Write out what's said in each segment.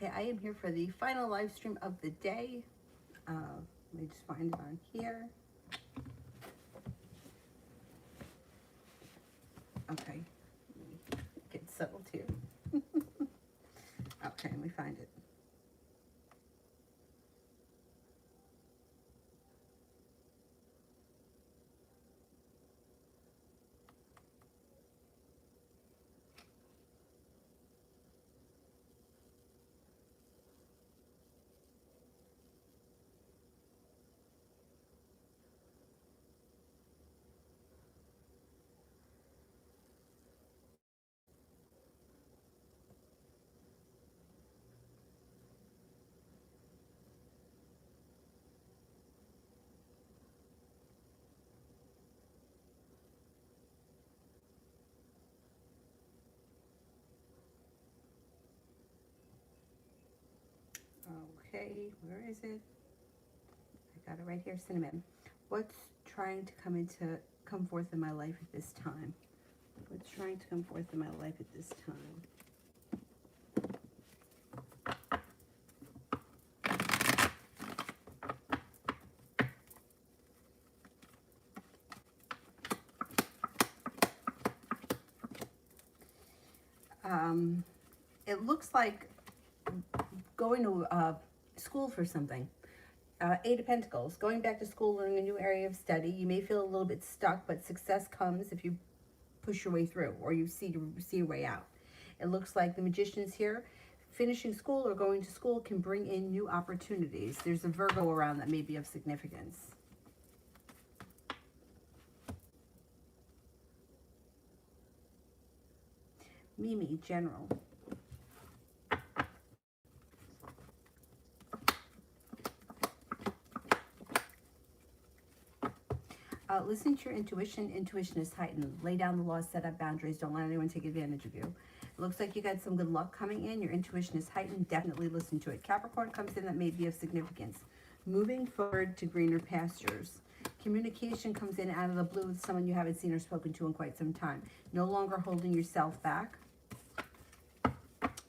Okay, I am here for the final live stream of the day. Let me just find it on here. Okay, let me get settled here. Okay, let me find it. Okay, where is it? I got it right here, cinnamon. What's trying to come forth in my life at this time? What's trying to come forth in my life at this time? It looks like going to school for something. Eight of Pentacles, going back to school, learning a new area of study. You may feel a little bit stuck, but success comes if you push your way through or you see your way out. It looks like the Magician's here. Finishing school or going to school can bring in new opportunities. There's a Virgo around that may be of significance. Mimi, General. Listen to your intuition. Intuition is heightened. Lay down the law, set up boundaries. Don't let anyone take advantage of you. It looks like you got some good luck coming in. Your intuition is heightened. Definitely listen to it. Capricorn comes in that may be of significance. Moving forward to greener pastures. Communication comes in out of the blue with someone you haven't seen or spoken to in quite some time. No longer holding yourself back.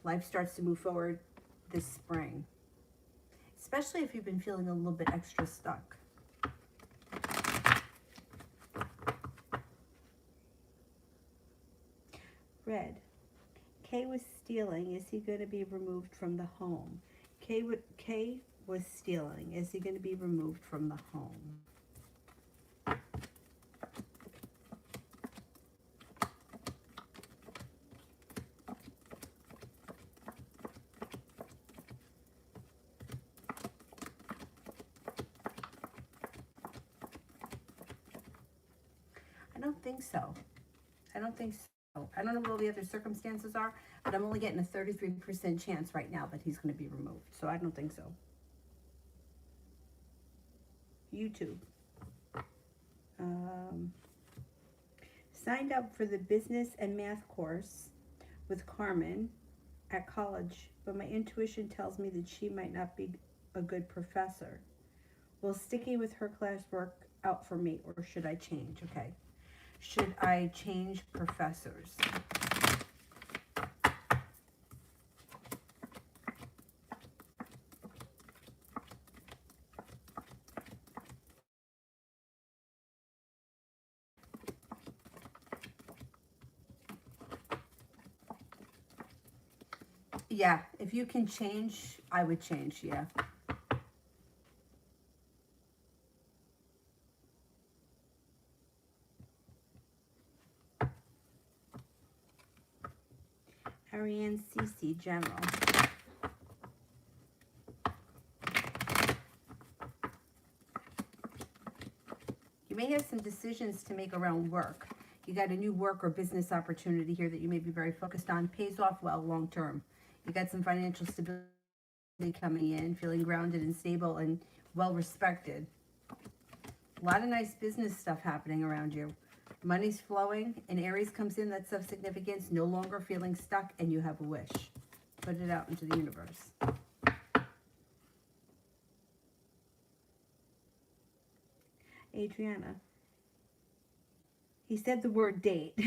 Life starts to move forward this spring. Especially if you've been feeling a little bit extra stuck. Red. K was stealing. Is he going to be removed from the home? K was stealing. Is he going to be removed from the home? I don't think so. I don't think so. I don't know what all the other circumstances are, but I'm only getting a 33% chance right now that he's going to be removed. So I don't think so. YouTube. Signed up for the business and math course with Carmen at college, but my intuition tells me that she might not be a good professor. Will sticking with her class work out for me, or should I change? Okay. Should I change professors? Yeah, if you can change, I would change, yeah. Ariane Cece, General. You may have some decisions to make around work. You got a new work or business opportunity here that you may be very focused on. Pays off well long term. You got some financial stability coming in, feeling grounded and stable and well respected. A lot of nice business stuff happening around you. Money's flowing, and Aries comes in, that's of significance. No longer feeling stuck, and you have a wish. Put it out into the universe. Adriana. He said the word date.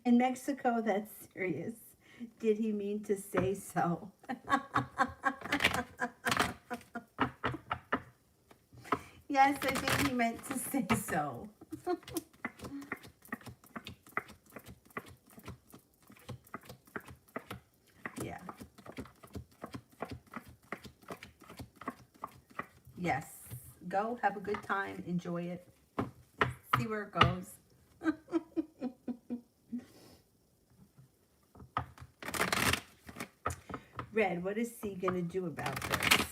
In Mexico, that's serious. Did he mean to say so? Yes, I think he meant to say so. Yeah. Yes. Go, have a good time, enjoy it, see where it goes. Red, what is C going to do about this?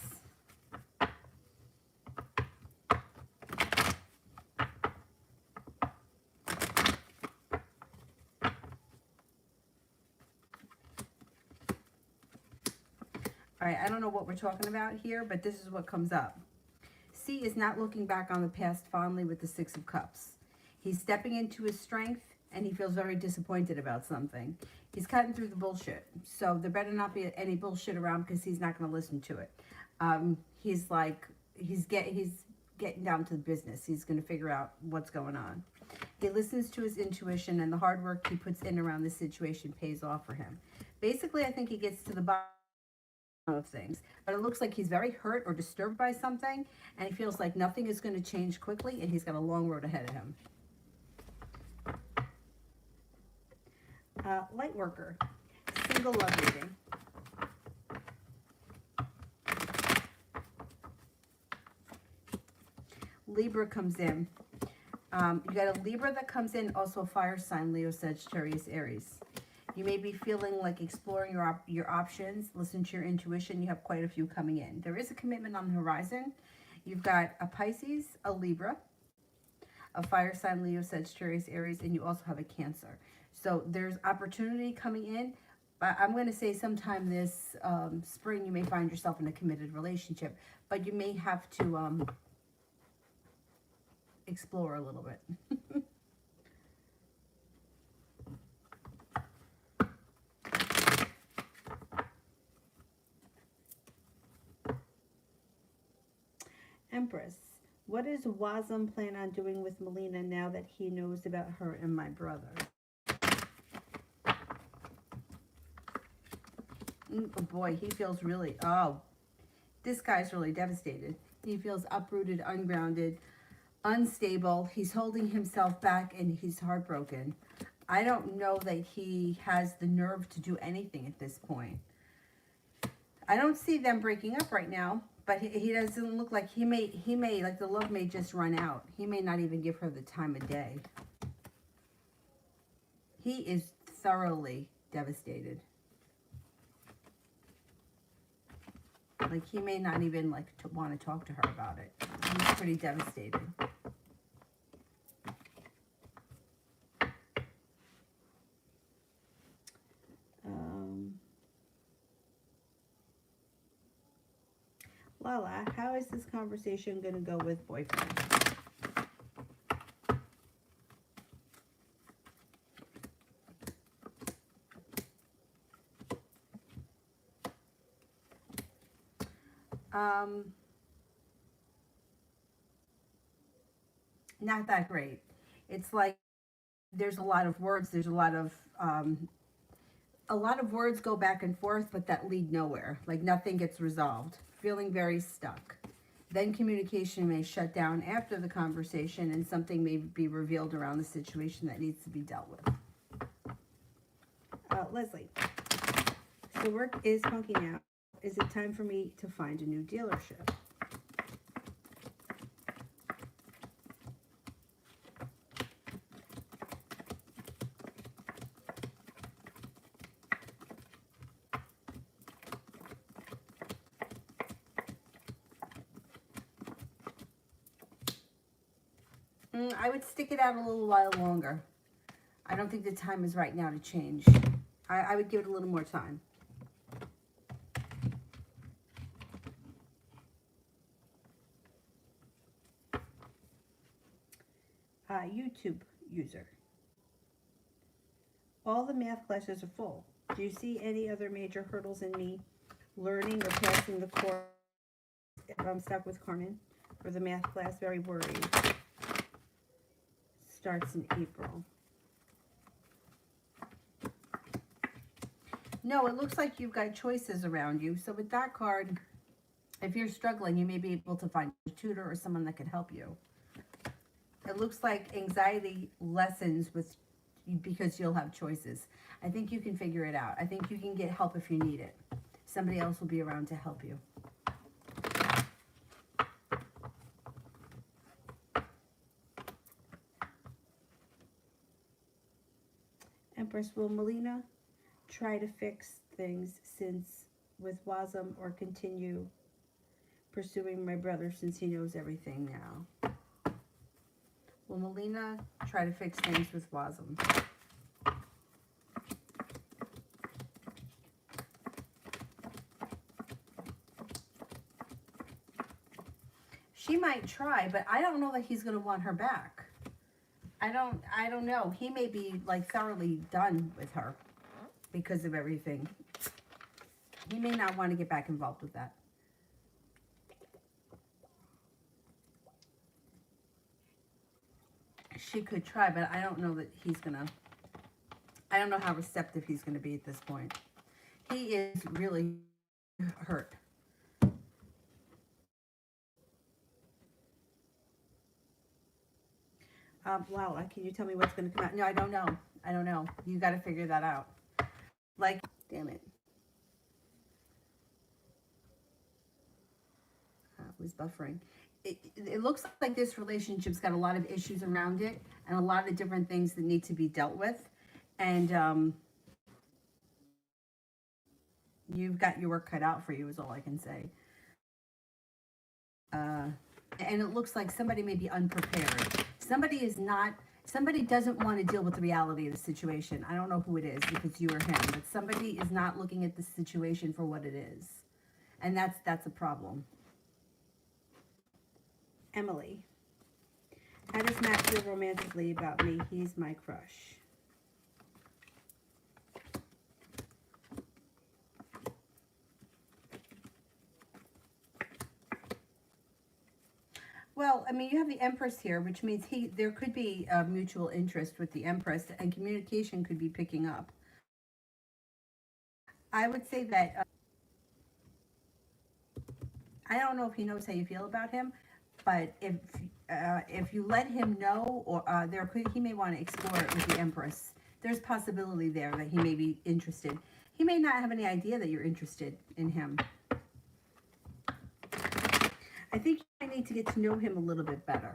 All right, I don't know what we're talking about here, but this is what comes up. C is not looking back on the past fondly with the Six of Cups. He's stepping into his strength, and he feels very disappointed about something. He's cutting through the bullshit. So there better not be any bullshit around because he's not going to listen to it. He's like, he's getting down to the business. He's going to figure out what's going on. He listens to his intuition, and the hard work he puts in around this situation pays off for him. Basically, I think he gets to the bottom of things, but it looks like he's very hurt or disturbed by something, and he feels like nothing is going to change quickly, and he's got a long road ahead of him. Light worker, single love reading. Libra comes in. You got a Libra that comes in, also a fire sign, Leo, Sagittarius, Aries. You may be feeling like exploring your options. Listen to your intuition. You have quite a few coming in. There is a commitment on the horizon. You've got a Pisces, a Libra, a fire sign, Leo, Sagittarius, Aries, and you also have a Cancer. So there's opportunity coming in. I'm going to say sometime this spring you may find yourself in a committed relationship, but you may have to explore a little bit. Empress, what does Wazam plan on doing with Melina now that he knows about her and my brother? Oh boy, he feels really, this guy's really devastated. He feels uprooted, ungrounded, unstable. He's holding himself back and he's heartbroken. I don't know that he has the nerve to do anything at this point. I don't see them breaking up right now, but he doesn't look like he may, like the love may just run out. He may not even give her the time of day. He is thoroughly devastated. Like, he may not even, like, want to talk to her about it. He's pretty devastated. Lala, how is this conversation going to go with boyfriend? Not that great. It's like there's a lot of words. There's a lot of words go back and forth, but that lead nowhere. Like nothing gets resolved. Feeling very stuck. Then communication may shut down after the conversation, and something may be revealed around the situation that needs to be dealt with. Leslie, so work is funking out. Is it time for me to find a new dealership? I would stick it out a little while longer. I don't think the time is right now to change. I would give it a little more time. YouTube user. All the math classes are full. Do you see any other major hurdles in me learning or passing the course if I'm stuck with Carmen for the math class? Very worried. Starts in April. No, it looks like you've got choices around you. So with that card, if you're struggling, you may be able to find a tutor or someone that can help you. It looks like anxiety lessens with because you'll have choices. I think you can figure it out. I think you can get help if you need it. Somebody else will be around to help you. Empress, will Melina try to fix things since with Wazam or continue pursuing my brother since he knows everything now? Will Melina try to fix things with Wazam? She might try, but I don't know that he's going to want her back. I don't know. He may be like thoroughly done with her because of everything. He may not want to get back involved with that. She could try, but I don't know that he's gonna, I don't know how receptive he's gonna be at this point. He is really hurt. Wow, can you tell me what's gonna come out? No, I don't know. I don't know. You gotta figure that out. Like, damn it. It was buffering. It looks like this relationship's got a lot of issues around it and a lot of different things that need to be dealt with. And you've got your work cut out for you is all I can say. And it looks like somebody may be unprepared. Somebody doesn't want to deal with the reality of the situation. I don't know who it is, if it's you or him, but somebody is not looking at the situation for what it is. And that's a problem. Emily. How does Matt feel romantically about me? He's my crush. Well, I mean, you have the Empress here, which means there could be a mutual interest with the Empress, and communication could be picking up. I would say that I don't know if he knows how you feel about him, but if you let him know, or he may want to explore it with the Empress. There's possibility there that he may be interested. He may not have any idea that you're interested in him. I think I need to get to know him a little bit better.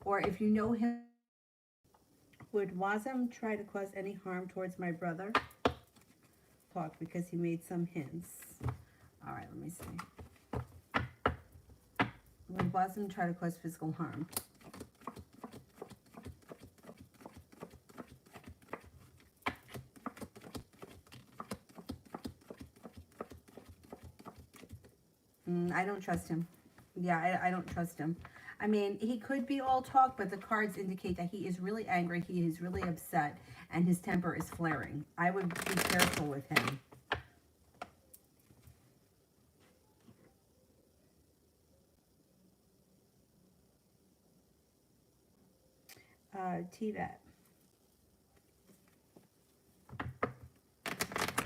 Or if you know him, would Wazam try to cause any harm towards my brother? Talk, because he made some hints. All right, let me see. Would Wazam try to cause physical harm? I don't trust him. Yeah, I don't trust him. I mean, he could be all talk, but the cards indicate that he is really angry, he is really upset, and his temper is flaring. I would be careful with him. TVAT.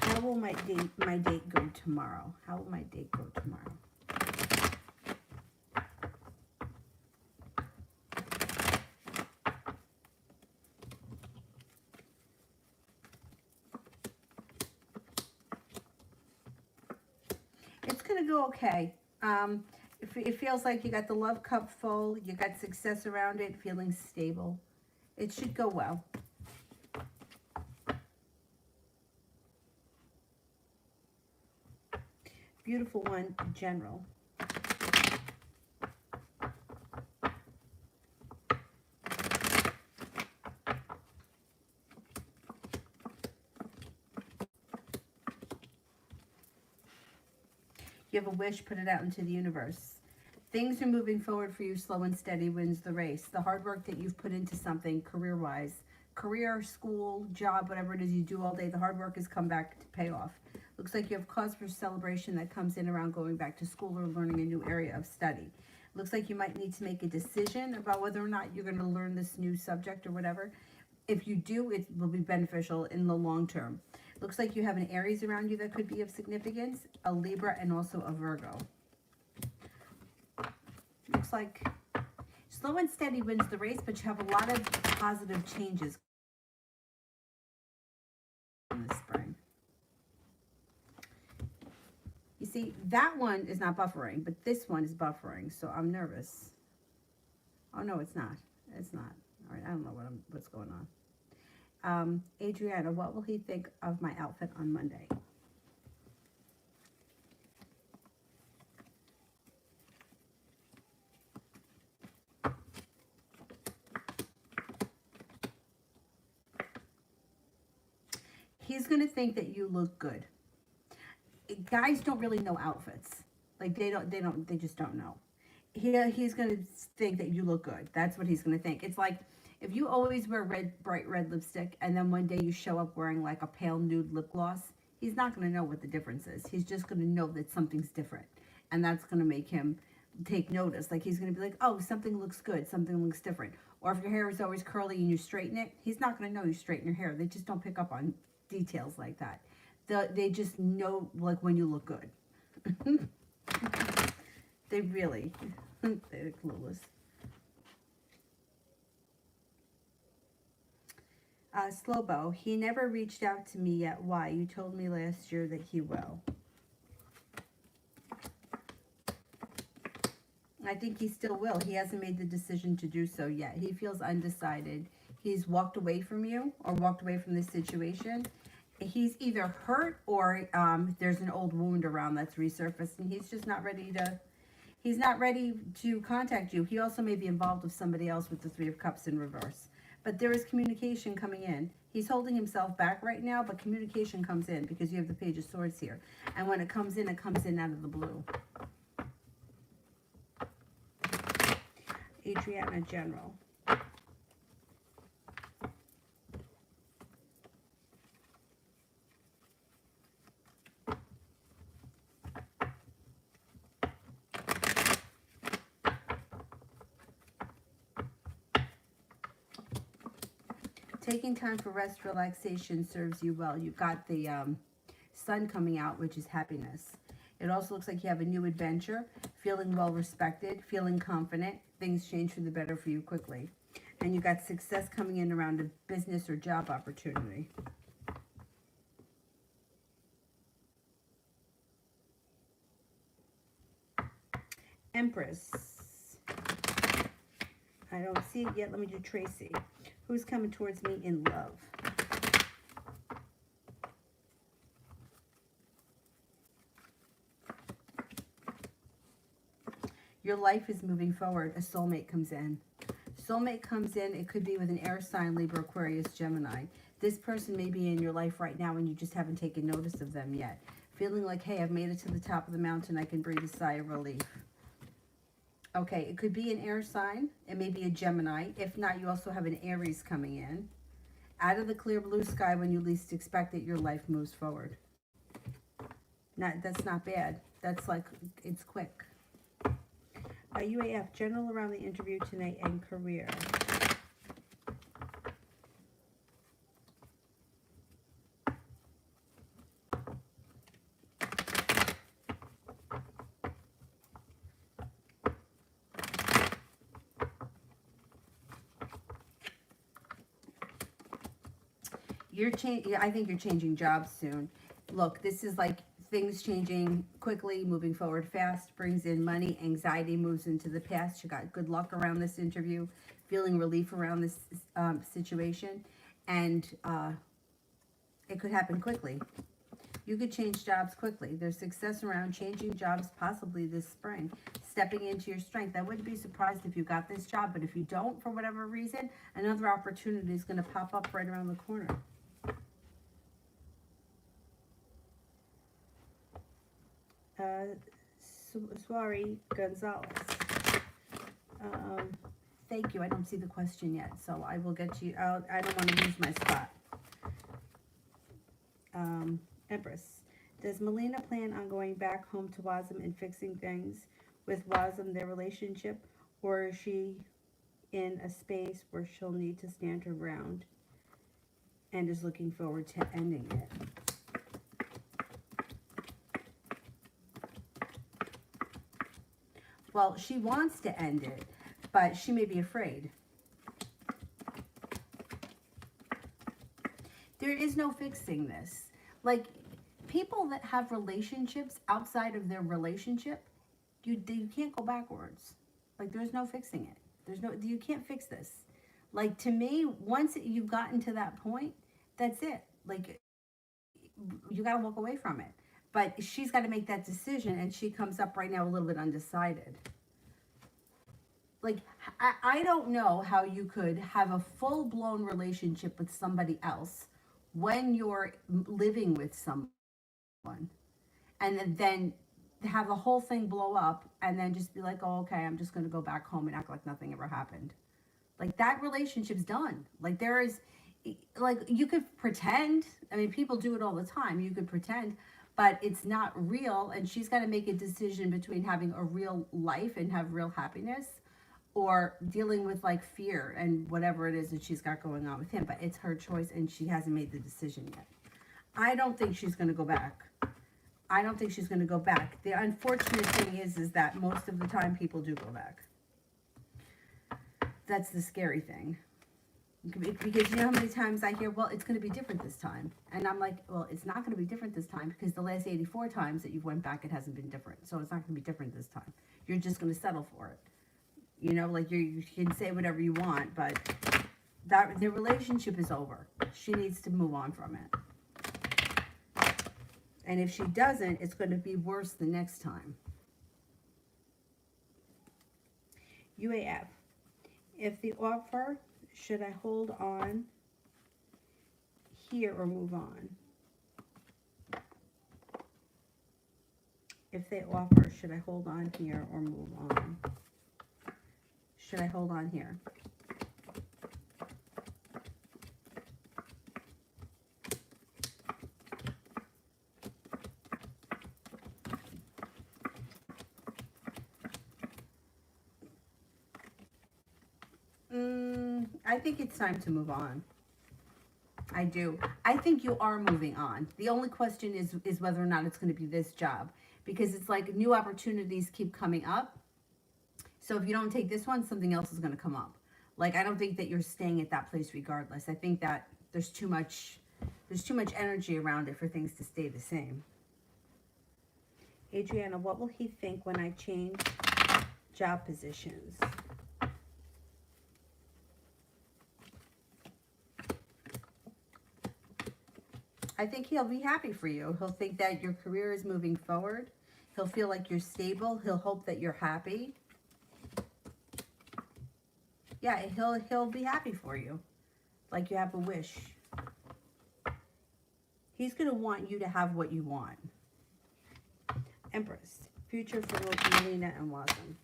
How will my date go tomorrow? How will my date go tomorrow? It's gonna go okay. It feels like you got the love cup full, you got success around it, feeling stable. It should go well. Beautiful one, general. You have a wish, put it out into the universe. Things are moving forward for you, slow and steady wins the race. The hard work that you've put into something career-wise, career, school, job, whatever it is you do all day, the hard work has come back to pay off. Looks like you have cause for celebration that comes in around going back to school or learning a new area of study. Looks like you might need to make a decision about whether or not you're going to learn this new subject or whatever. If you do, it will be beneficial in the long term. Looks like you have an Aries around you that could be of significance, a Libra, and also a Virgo. Looks like slow and steady wins the race, but you have a lot of positive changes in the spring. You see, that one is not buffering, but this one is buffering, so I'm nervous. Oh, no, it's not. It's not. All right, I don't know what's going on. Adriana, what will he think of my outfit on Monday? He's going to think that you look good. Guys don't really know outfits. Like they just don't know. He's going to think that you look good. That's what he's going to think. It's like if you always wear bright red lipstick and then one day you show up wearing like a pale nude lip gloss, he's not going to know what the difference is. He's just going to know that something's different. And that's going to make him take notice. Like he's going to be like, oh, something looks good. Something looks different. Or if your hair is always curly and you straighten it, he's not going to know you straighten your hair. They just don't pick up on details like that. They just know like when you look good. They really, they're clueless. Slowbo, he never reached out to me yet. Why? You told me last year that he will. I think he still will. He hasn't made the decision to do so yet. He feels undecided. He's walked away from you or walked away from this situation. He's either hurt or there's an old wound around that's resurfaced, and he's just not ready to. He's not ready to contact you. He also may be involved with somebody else with the Three of Cups in reverse. But there is communication coming in. He's holding himself back right now, but communication comes in because you have the Page of Swords here. And when it comes in out of the blue. Adriana General. Taking time for rest, relaxation serves you well. You've got the sun coming out, which is happiness. It also looks like you have a new adventure, feeling well respected, feeling confident. Things change for the better for you quickly. And you got success coming in around a business or job opportunity. Empress. I don't see it yet. Let me do Tracy. Who's coming towards me in love? Your life is moving forward. A soulmate comes in. Soulmate comes in. It could be with an air sign, Libra, Aquarius, Gemini. This person may be in your life right now and you just haven't taken notice of them yet. Feeling like, hey, I've made it to the top of the mountain. I can breathe a sigh of relief. Okay, it could be an air sign. It may be a Gemini. If not, you also have an Aries coming in. Out of the clear blue sky when you least expect it, your life moves forward. That's not bad. That's like, it's quick. UAF, general around the interview tonight and career. I think you're changing jobs soon. Look, this is like things changing quickly, moving forward fast, brings in money. Anxiety moves into the past. You got good luck around this interview, feeling relief around this situation, and it could happen quickly. You could change jobs quickly. There's success around changing jobs possibly this spring, stepping into your strength. I wouldn't be surprised if you got this job, but if you don't, for whatever reason, another opportunity is going to pop up right around the corner. Suari Gonzalez. Thank you. I don't see the question yet, so I will get you out. I don't want to lose my spot. Empress. Does Melina plan on going back home to Wazam and fixing things with Wazam, their relationship, or is she in a space where she'll need to stand her ground and is looking forward to ending it? Well, she wants to end it, but she may be afraid. There is no fixing this. Like, people that have relationships outside of their relationship, you can't go backwards. Like, there's no fixing it. You can't fix this. Like, to me, once you've gotten to that point, that's it. Like, you got to walk away from it. But she's got to make that decision, and she comes up right now a little bit undecided. Like, I don't know how you could have a full-blown relationship with somebody else when you're living with someone, and then have the whole thing blow up, and then just be like, oh, okay, I'm just going to go back home and act like nothing ever happened. Like, that relationship's done. Like, there is, like, you could pretend. I mean, people do it all the time. You could pretend, but it's not real, and she's got to make a decision between having a real life and have real happiness, or dealing with, like, fear and whatever it is that she's got going on with him. But it's her choice, and she hasn't made the decision yet. I don't think she's going to go back. I don't think she's going to go back. The unfortunate thing is that most of the time people do go back. That's the scary thing. Because you know how many times I hear, well, it's going to be different this time. And I'm like, well, it's not going to be different this time, because the last 84 times that you've went back, it hasn't been different. So it's not going to be different this time. You're just going to settle for it. You know, like, you can say whatever you want, but the relationship is over. She needs to move on from it. And if she doesn't, it's going to be worse the next time. UAF. If the offer, should I hold on here or move on? If they offer, should I hold on here or move on? Should I hold on here? I think it's time to move on. I do. I think you are moving on. The only question is whether or not it's going to be this job. Because it's like new opportunities keep coming up. So if you don't take this one, something else is going to come up. Like, I don't think that you're staying at that place regardless. I think that there's too much energy around it for things to stay the same. Adriana, what will he think when I change job positions? I think he'll be happy for you. He'll think that your career is moving forward. He'll feel like you're stable. He'll hope that you're happy. Yeah, he'll be happy for you. Like you have a wish. He's going to want you to have what you want. Empress. Future for both Melina and Wasm.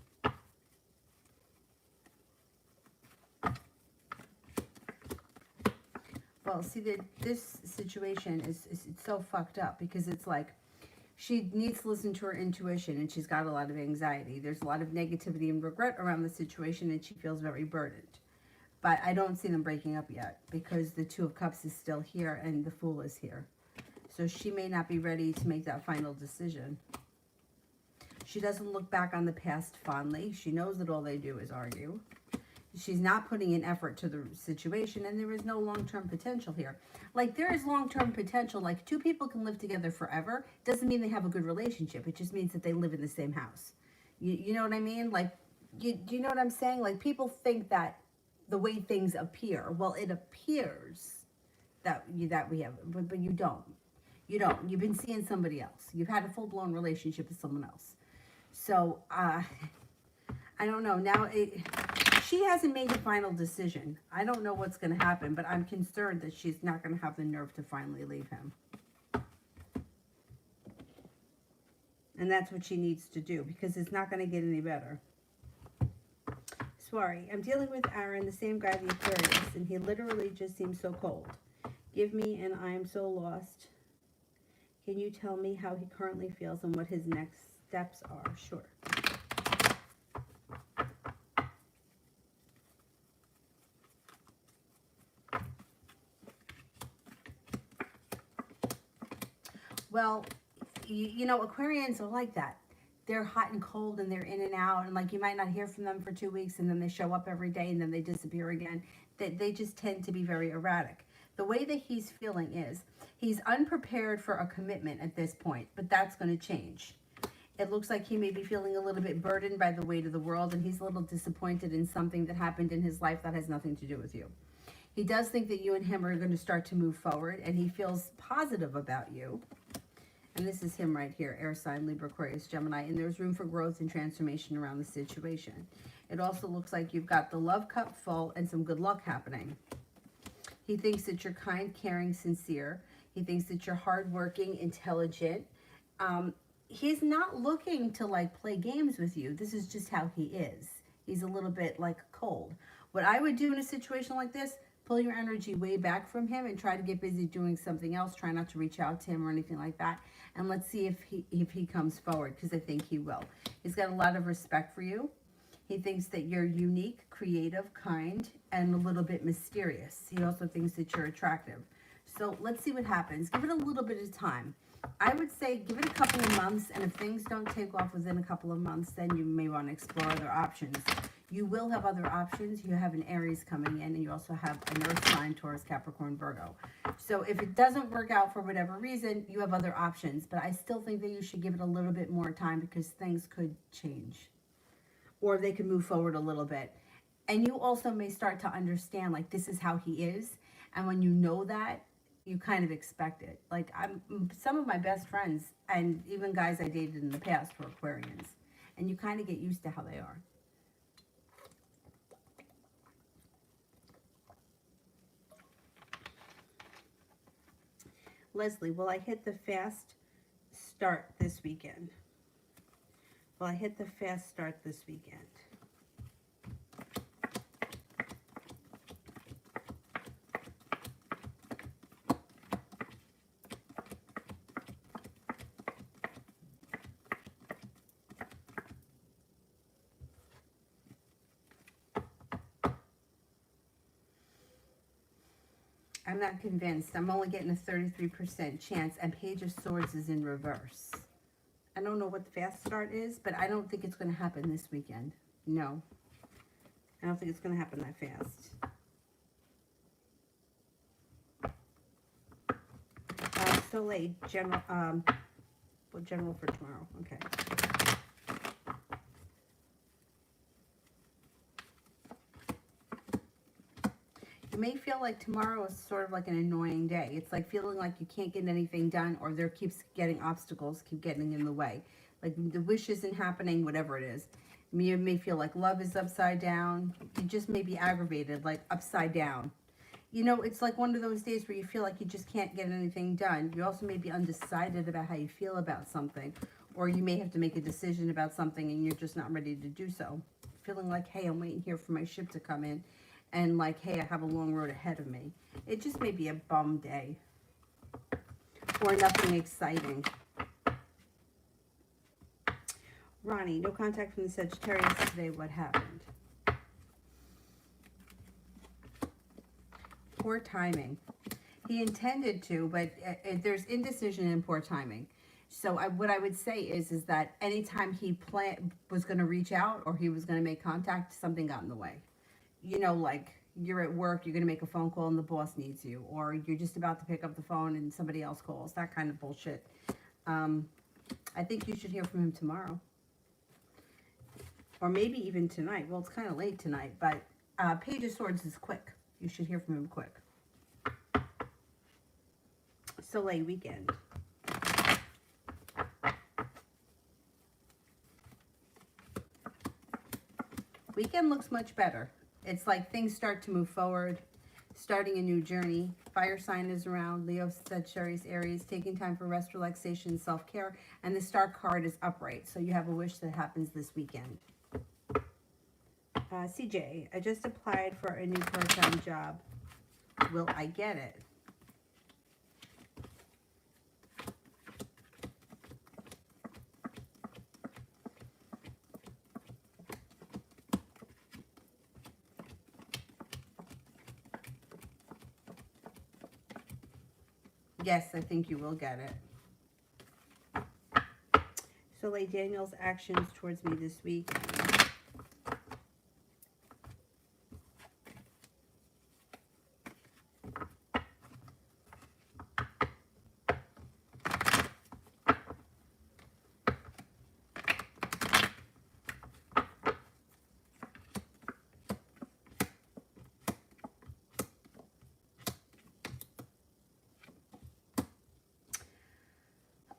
Well, see, this situation is so fucked up, because it's like she needs to listen to her intuition, and she's got a lot of anxiety. There's a lot of negativity and regret around the situation, and she feels very burdened. But I don't see them breaking up yet, because the Two of Cups is still here and the Fool is here. So she may not be ready to make that final decision. She doesn't look back on the past fondly. She knows that all they do is argue. She's not putting in effort to the situation, and there is no long-term potential here. Like, there is long-term potential. Like, two people can live together forever. Doesn't mean they have a good relationship. It just means that they live in the same house. You know what I mean? Like, do you know what I'm saying? Like, people think that the way things appear. Well, it appears that we have, but you don't. You don't. You've been seeing somebody else. You've had a full-blown relationship with someone else. So, I don't know. Now, she hasn't made a final decision. I don't know what's going to happen, but I'm concerned that she's not going to have the nerve to finally leave him. And that's what she needs to do, because it's not going to get any better. Sorry, I'm dealing with Aaron, the same guy, the Aquarius, and he literally just seems so cold. Give me and I am so lost. Can you tell me how he currently feels and what his next steps are? Sure. Well, you know, Aquarians are like that. they're hot and cold and they're in and out, and like you might not hear from them for 2 weeks and then they show up every day and then they disappear again. They just tend to be very erratic. The way that he's feeling is he's unprepared for a commitment at this point, but that's going to change. It looks like he may be feeling a little bit burdened by the weight of the world, and he's a little disappointed in something that happened in his life that has nothing to do with you. He does think that you and him are going to start to move forward, and he feels positive about you. And this is him right here, air sign, Libra, Aquarius, Gemini, and there's room for growth and transformation around the situation. It also looks like you've got the love cup full and some good luck happening. He thinks that you're kind, caring, sincere. He thinks that you're hardworking, intelligent. He's not looking to like play games with you. This is just how he is. He's a little bit like cold. What I would do in a situation like this, pull your energy way back from him and try to get busy doing something else. Try not to reach out to him or anything like that. And let's see if he comes forward, because I think he will. He's got a lot of respect for you. He thinks that you're unique, creative, kind, and a little bit mysterious. He also thinks that you're attractive. So let's see what happens. Give it a little bit of time. I would say give it a couple of months, and if things don't take off within a couple of months, then you may want to explore other options. You will have other options. You have an Aries coming in, and you also have an Earth sign, Taurus, Capricorn, Virgo. So if it doesn't work out for whatever reason, you have other options. But I still think that you should give it a little bit more time, because things could change. Or they could move forward a little bit. And you also may start to understand, like, this is how he is. And when you know that, you kind of expect it. Like, some of my best friends, and even guys I dated in the past, were Aquarians. And you kind of get used to how they are. Leslie, will I hit the fast start this weekend? Will I hit the fast start this weekend? I'm not convinced. I'm only getting a 33% chance, and Page of Swords is in reverse. I don't know what the fast start is, but I don't think it's going to happen this weekend. No. I don't think it's going to happen that fast. Soleil, general, well, general for tomorrow. Okay. You may feel like tomorrow is sort of like an annoying day. It's like feeling like you can't get anything done, or there keeps getting obstacles, keep getting in the way. Like the wish isn't happening, whatever it is. You may feel like love is upside down. You just may be aggravated, like upside down. You know, it's like one of those days where you feel like you just can't get anything done. You also may be undecided about how you feel about something. Or you may have to make a decision about something and you're just not ready to do so. Feeling like, hey, I'm waiting here for my ship to come in. And like, hey, I have a long road ahead of me. It just may be a bum day. Or nothing exciting. Ronnie, no contact from the Sagittarius today. What happened? Poor timing. He intended to, but there's indecision and poor timing. So what I would say is that anytime he was going to reach out or he was going to make contact, something got in the way. You know, like you're at work, you're going to make a phone call and the boss needs you, or you're just about to pick up the phone and somebody else calls, that kind of bullshit. I think you should hear from him tomorrow. Or maybe even tonight. Well, it's kind of late tonight, but Page of Swords is quick. You should hear from him quick. Soleil weekend. Weekend looks much better. It's like things start to move forward, starting a new journey. Fire sign is around. Leo, Sagittarius, Aries, taking time for rest, relaxation, self-care. And the star card is upright. So you have a wish that happens this weekend. CJ, I just applied for a new part-time job. Will I get it? Yes, I think you will get it. Soleil Daniels, actions towards me this week.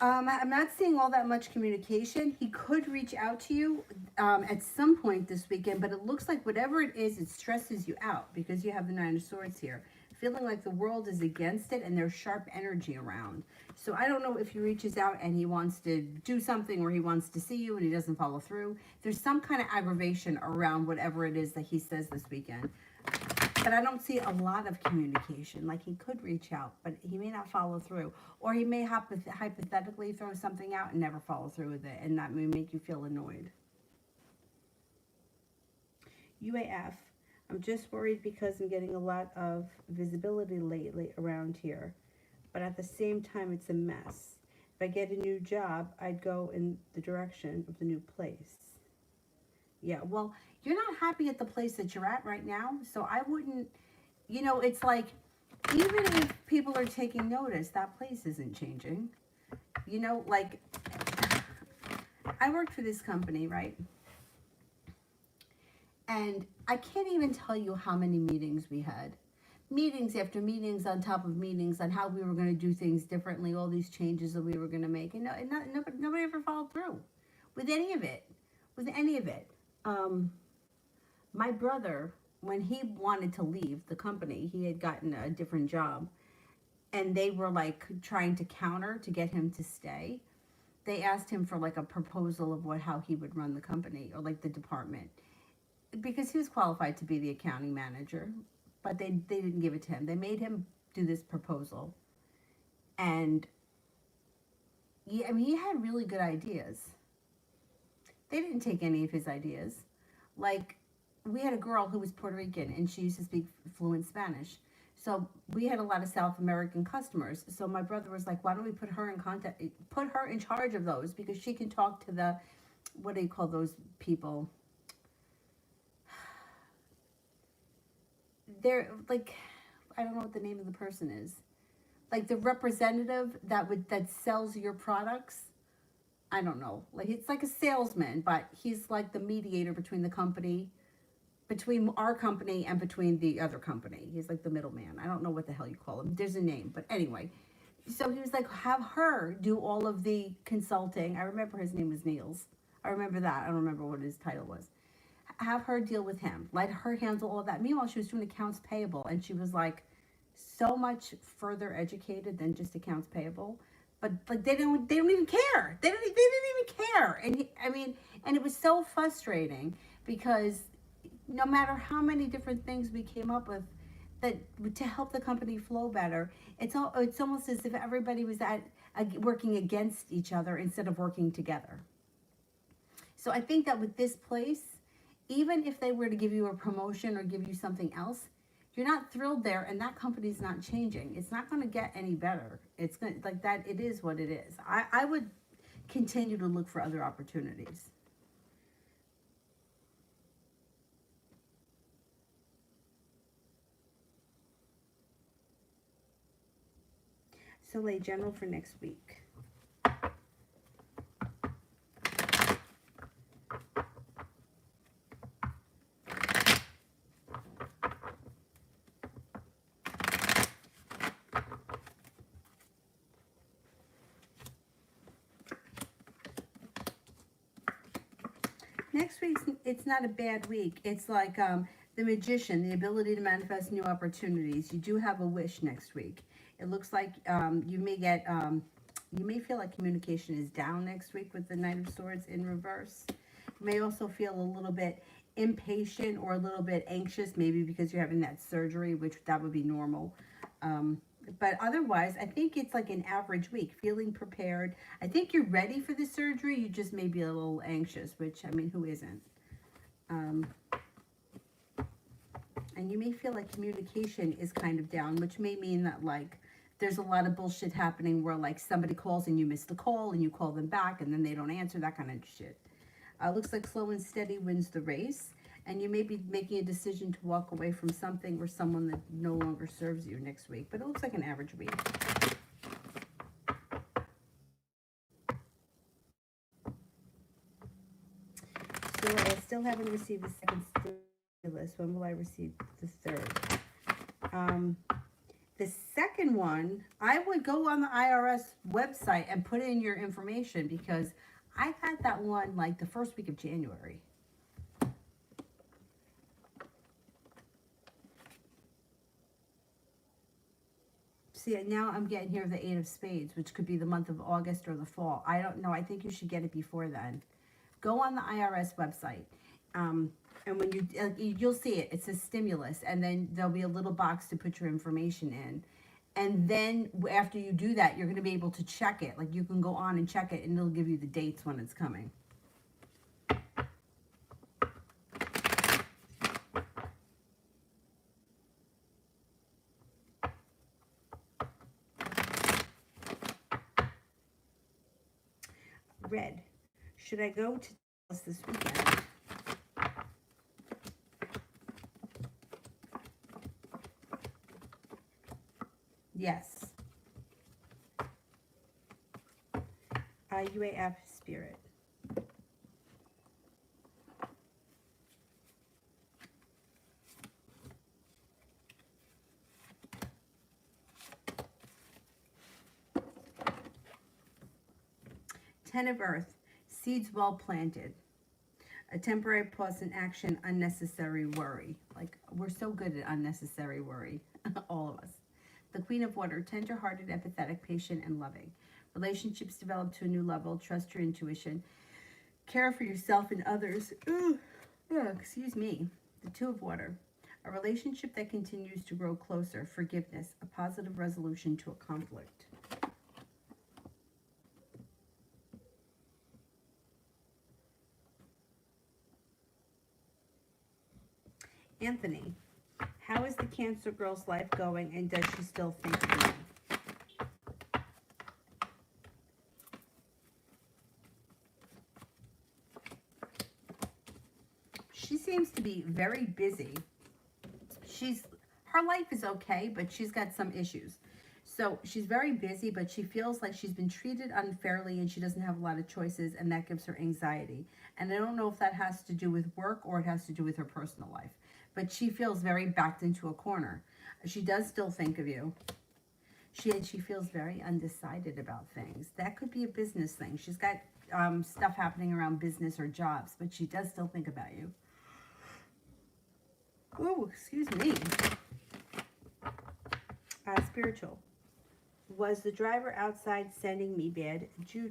I'm not seeing all that much communication. He could reach out to you at some point this weekend, but it looks like whatever it is, it stresses you out because you have the Nine of Swords here. Feeling like the world is against it and there's sharp energy around. So I don't know if he reaches out and he wants to do something or he wants to see you and he doesn't follow through. There's some kind of aggravation around whatever it is that he says this weekend. But I don't see a lot of communication. Like, he could reach out, but he may not follow through. Or he may hypothetically throw something out and never follow through with it. And that may make you feel annoyed. UAF. I'm just worried because I'm getting a lot of visibility lately around here. But at the same time, it's a mess. If I get a new job, I'd go in the direction of the new place. Yeah, well, you're not happy at the place that you're at right now, so I wouldn't, it's like, even if people are taking notice, that place isn't changing. Like, I worked for this company, right? And I can't even tell you how many meetings we had. Meetings after meetings on top of meetings on how we were going to do things differently, all these changes that we were going to make. And nobody ever followed through with any of it. My brother, when he wanted to leave the company, he had gotten a different job, and they were like trying to counter to get him to stay. They asked him for like a proposal of how he would run the company or like the department, because he was qualified to be the accounting manager, but they didn't give it to him. They made him do this proposal, and yeah, I mean, he had really good ideas. They didn't take any of his ideas. Like, we had a girl who was Puerto Rican and she used to speak fluent Spanish. So we had a lot of South American customers. So my brother was like, why don't we put her in charge of those, because she can talk to the, what do you call those people? They're like, I don't know what the name of the person is. Like the representative that sells your products. I don't know. Like, it's like a salesman, but he's like the mediator between our company and between the other company. He's like the middleman. I don't know what the hell you call him. There's a name, but anyway. So he was like, have her do all of the consulting. I remember his name was Niels. I remember that. I don't remember what his title was. Have her deal with him. Let her handle all of that. Meanwhile, she was doing accounts payable, and she was like so much further educated than just accounts payable. But like they don't even care. They didn't even care. And and it was so frustrating because no matter how many different things we came up with that to help the company flow better, it's almost as if everybody was working against each other instead of working together. So I think that with this place, even if they were to give you a promotion or give you something else, you're not thrilled there, and that company's not changing. It's not going to get any better. It's going like that. It is what it is. I would continue to look for other opportunities. Soleil General for next week. Next week, it's not a bad week. It's like the Magician, the ability to manifest new opportunities. You do have a wish next week. It looks like you may feel like communication is down next week with the Knight of Swords in reverse. You may also feel a little bit impatient or a little bit anxious, maybe because you're having that surgery, which that would be normal. But otherwise, I think it's like an average week, feeling prepared. I think you're ready for the surgery. You just may be a little anxious, which, I mean, who isn't? And you may feel like communication is kind of down, which may mean that, like, there's a lot of bullshit happening where like somebody calls and you miss the call and you call them back and then they don't answer, that kind of shit. Looks like slow and steady wins the race, and you may be making a decision to walk away from something or someone that no longer serves you next week, but it looks like an average week. So I still haven't received the second stimulus. When will I receive the third? The second one, I would go on the IRS website and put in your information, because I got that one like the first week of January. See, now I'm getting here the 8 of Spades, which could be the month of August or the fall. I don't know. I think you should get it before then. Go on the IRS website. And when you'll see it, it says stimulus, and then there'll be a little box to put your information in. And then after you do that, you're going to be able to check it. Like, you can go on and check it, and it'll give you the dates when it's coming. Red. Should I go to Dallas this weekend? Yes. UAF Spirit. Ten of Earth. Seeds well planted. A temporary pause in action, unnecessary worry. Like, we're so good at unnecessary worry, all of us. The Queen of Water, tender-hearted, empathetic, patient, and loving. Relationships develop to a new level. Trust your intuition. Care for yourself and others. Excuse me. The Two of Water, a relationship that continues to grow closer. Forgiveness, a positive resolution to a conflict. Anthony, how is the Cancer girl's life going, and does she still think of me? She seems to be very busy. Her life is okay, but she's got some issues. So she's very busy, but she feels like she's been treated unfairly and she doesn't have a lot of choices, and that gives her anxiety. And I don't know if that has to do with work or it has to do with her personal life. But she feels very backed into a corner. She does still think of you. She feels very undecided about things. That could be a business thing. She's got stuff happening around business or jobs, but she does still think about you. Oh, excuse me. Spiritual. Was the driver outside sending me bad juju?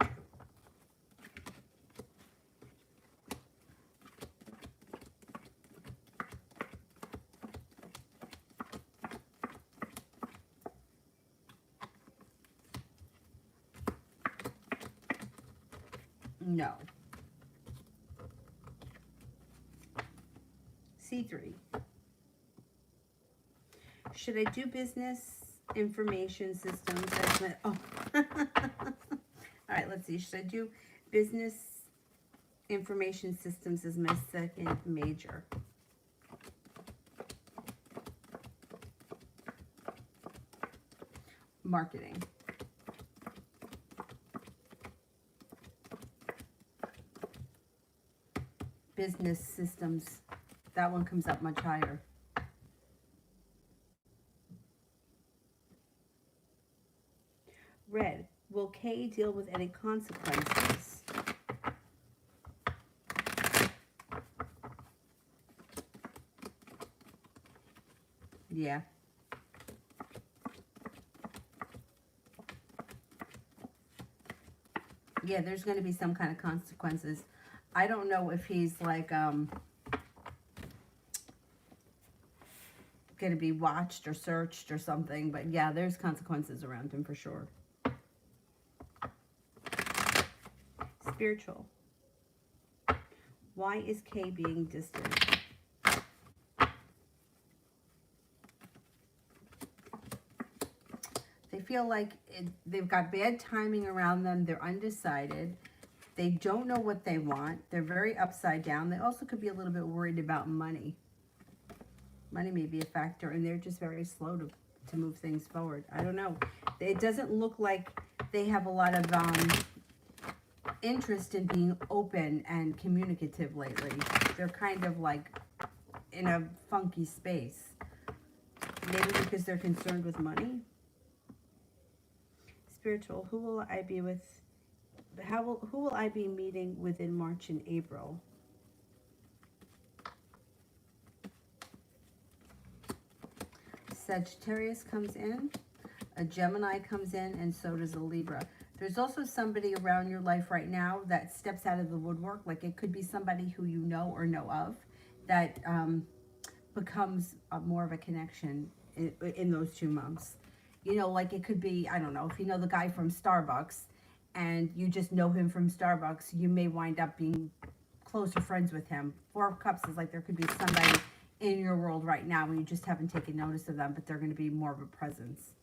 No. C3. Should I do business information systems? Oh. All right, let's see. Should I do business information systems as my second major? Marketing. Business systems. That one comes up much higher. Red. Will Kay deal with any consequences? Yeah. Yeah, there's going to be some kind of consequences. I don't know if he's like going to be watched or searched or something, but yeah, there's consequences around him for sure. Spiritual. Why is Kay being distant? They feel like they've got bad timing around them. They're undecided. They don't know what they want. They're very upside down. They also could be a little bit worried about money. Money may be a factor, and they're just very slow to move things forward. I don't know. It doesn't look like they have a lot of interest in being open and communicative lately. They're kind of like in a funky space. Maybe because they're concerned with money. Spiritual, who will I be with? Who will I be meeting within March and April? Sagittarius comes in, a Gemini comes in, and so does a Libra. There's also somebody around your life right now that steps out of the woodwork. Like it could be somebody who you know or know of that becomes more of a connection in those 2 months. You know, like it could be, I don't know, if you know the guy from Starbucks and you just know him from Starbucks, you may wind up being closer friends with him. 4 of Cups is like there could be somebody in your world right now and you just haven't taken notice of them, but they're going to be more of a presence.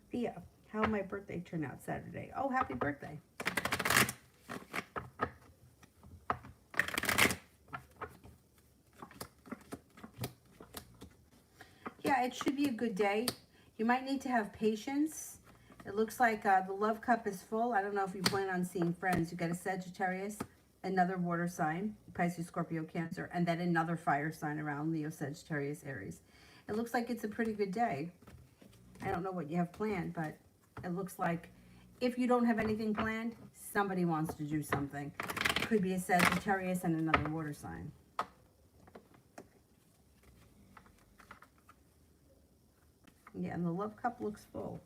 Thea, how will my birthday turn out Saturday? Oh, happy birthday. Yeah, it should be a good day. You might need to have patience. It looks like the love cup is full. I don't know if you plan on seeing friends. You got a Sagittarius, another water sign, Pisces, Scorpio, Cancer, and then another fire sign around Leo, Sagittarius, Aries. It looks like it's a pretty good day. I don't know what you have planned, but it looks like if you don't have anything planned, somebody wants to do something. Could be a Sagittarius and another water sign. Yeah, and the love cup looks full.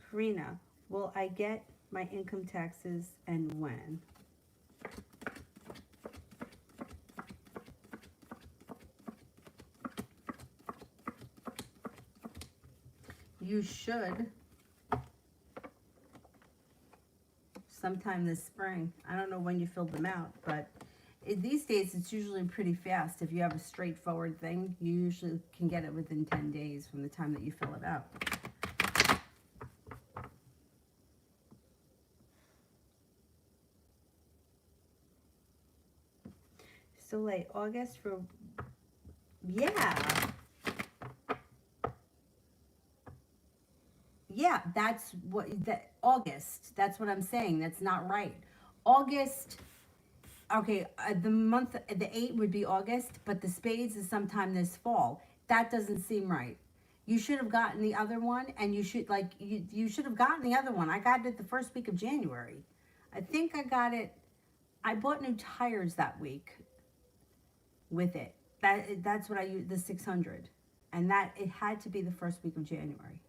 Karina, will I get my income taxes and when? You should. Sometime this spring. I don't know when you filled them out, but these days it's usually pretty fast. If you have a straightforward thing, you usually can get it within 10 days from the time that you fill it out. So late August for, yeah. Yeah, that's what, August, that's what I'm saying. That's not right. August, okay, the month, the 8 would be August, but the spades is sometime this fall. That doesn't seem right. You should have gotten the other one, and you should, like, you should have gotten the other one. I got it the first week of January. I think I got it, I bought new tires that week with it. That's what I used, the 600. And that, it had to be the first week of January.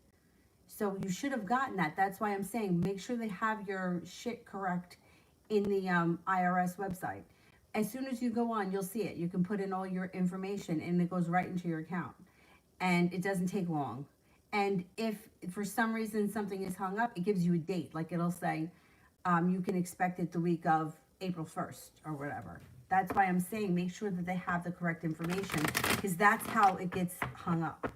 So you should have gotten that. That's why I'm saying make sure they have your shit correct in the IRS website. As soon as you go on, you'll see it. You can put in all your information and it goes right into your account. And it doesn't take long. And if for some reason something is hung up, it gives you a date. Like it'll say you can expect it the week of April 1st or whatever. That's why I'm saying make sure that they have the correct information because that's how it gets hung up.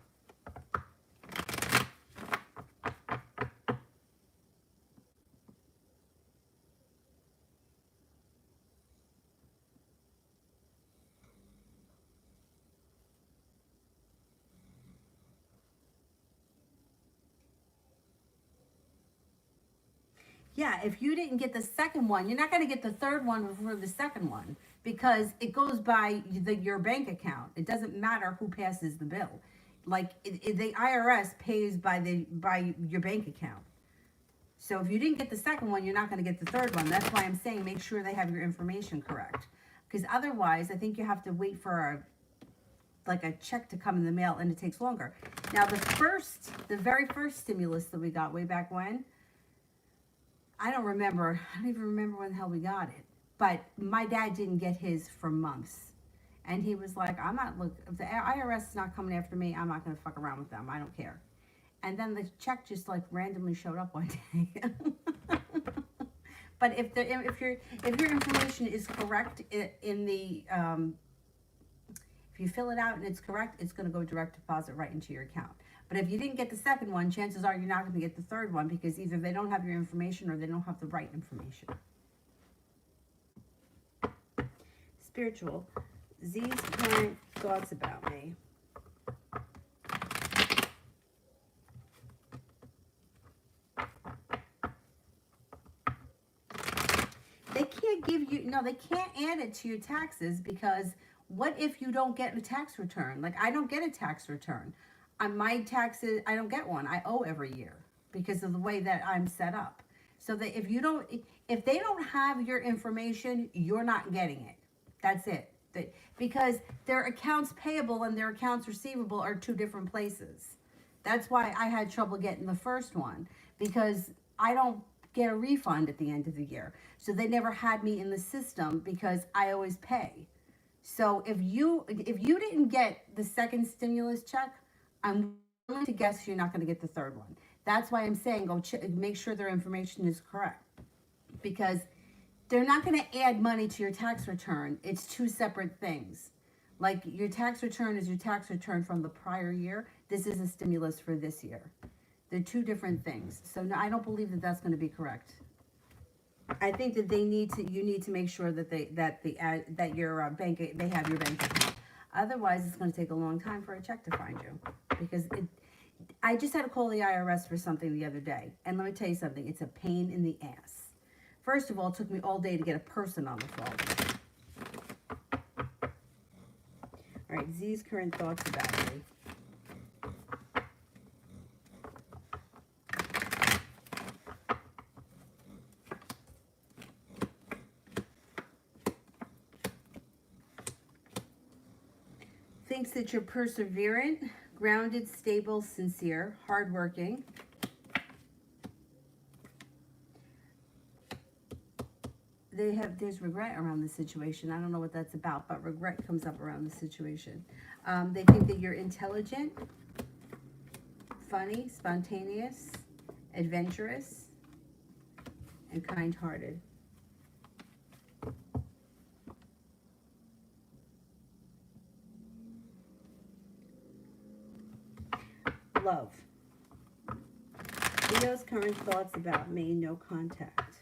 Yeah, if you didn't get the second one, you're not going to get the third one for the second one because it goes by your bank account. It doesn't matter who passes the bill. Like the IRS pays by your bank account. So if you didn't get the second one, you're not going to get the third one. That's why I'm saying make sure they have your information correct. Because otherwise, I think you have to wait for a check to come in the mail and it takes longer. Now the very first stimulus that we got way back when, I don't even remember when the hell we got it. But my dad didn't get his for months. And he was like, if the IRS is not coming after me, I'm not going to fuck around with them. I don't care. and then the check just like randomly showed up one day. But if your information is correct in the if you fill it out and it's correct, it's going to go direct deposit right into your account. But if you didn't get the second one, chances are you're not going to get the third one, because either they don't have your information or they don't have the right information. Spiritual. Z's current thoughts about me. They can't give you, no, they can't add it to your taxes, because what if you don't get a tax return? Like, I don't get a tax return. On my taxes, I don't get one. I owe every year because of the way that I'm set up. So that if they don't have your information, you're not getting it. That's it. Because their accounts payable and their accounts receivable are two different places. That's why I had trouble getting the first one, because I don't get a refund at the end of the year. So they never had me in the system because I always pay. So if you didn't get the second stimulus check, I'm willing to guess you're not going to get the third one. That's why I'm saying go make sure their information is correct, because they're not going to add money to your tax return. It's two separate things. Like, your tax return is your tax return from the prior year. This is a stimulus for this year. They're two different things. So no, I don't believe that that's going to be correct. I think that you need to make sure that your bank, they have your bank account. Otherwise, it's going to take a long time for a check to find you, because I just had to call the IRS for something the other day, and let me tell you something. It's a pain in the ass. First of all, it took me all day to get a person on the phone. All right, Z's current thoughts about me. Thinks that you're perseverant, grounded, stable, sincere, hardworking. There's regret around the situation. I don't know what that's about, but regret comes up around the situation. They think that you're intelligent, funny, spontaneous, adventurous, and kind-hearted. Love. Leo's current thoughts about me, no contact.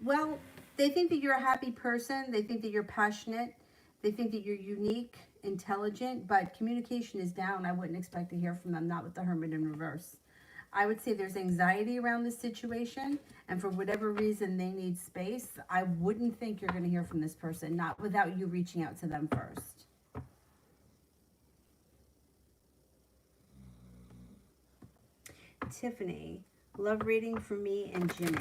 Well, they think that you're a happy person. They think that you're passionate. They think that you're unique, intelligent, but communication is down. I wouldn't expect to hear from them, not with the Hermit in reverse. I would say there's anxiety around this situation, and for whatever reason they need space. I wouldn't think you're going to hear from this person, not without you reaching out to them first. Tiffany, love reading for me and Jimmy.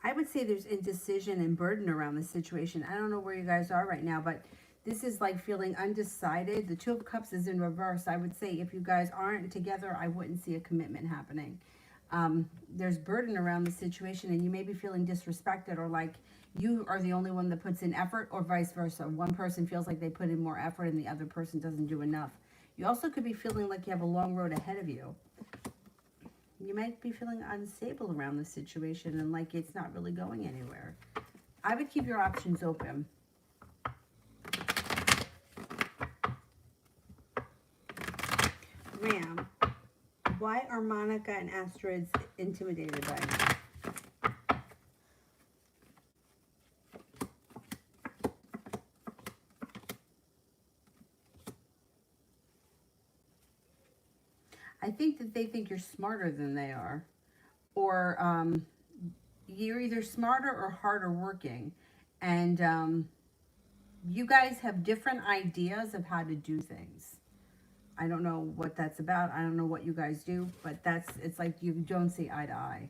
I would say there's indecision and burden around the situation. I don't know where you guys are right now, but this is like feeling undecided. The Two of Cups is in reverse. I would say if you guys aren't together, I wouldn't see a commitment happening. There's burden around the situation, and you may be feeling disrespected, or like you are the only one that puts in effort, or vice versa. One person feels like they put in more effort and the other person doesn't do enough. You also could be feeling like you have a long road ahead of you. You might be feeling unstable around the situation and like it's not really going anywhere. I would keep your options open. Ram, why are Monica and Astrids intimidated by me? I think that they think you're smarter than they are, or you're either smarter or harder working, and you guys have different ideas of how to do things. I don't know what that's about. I don't know what you guys do, but it's like you don't see eye to eye.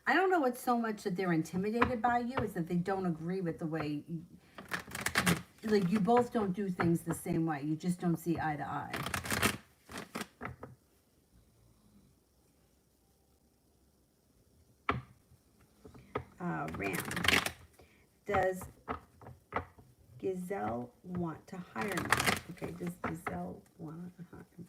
I don't know it's so much that they're intimidated by you, is that they don't agree with the way, like you both don't do things the same way. You just don't see eye to eye. Ram, does Giselle want to hire me? Okay, does Giselle want to hire me?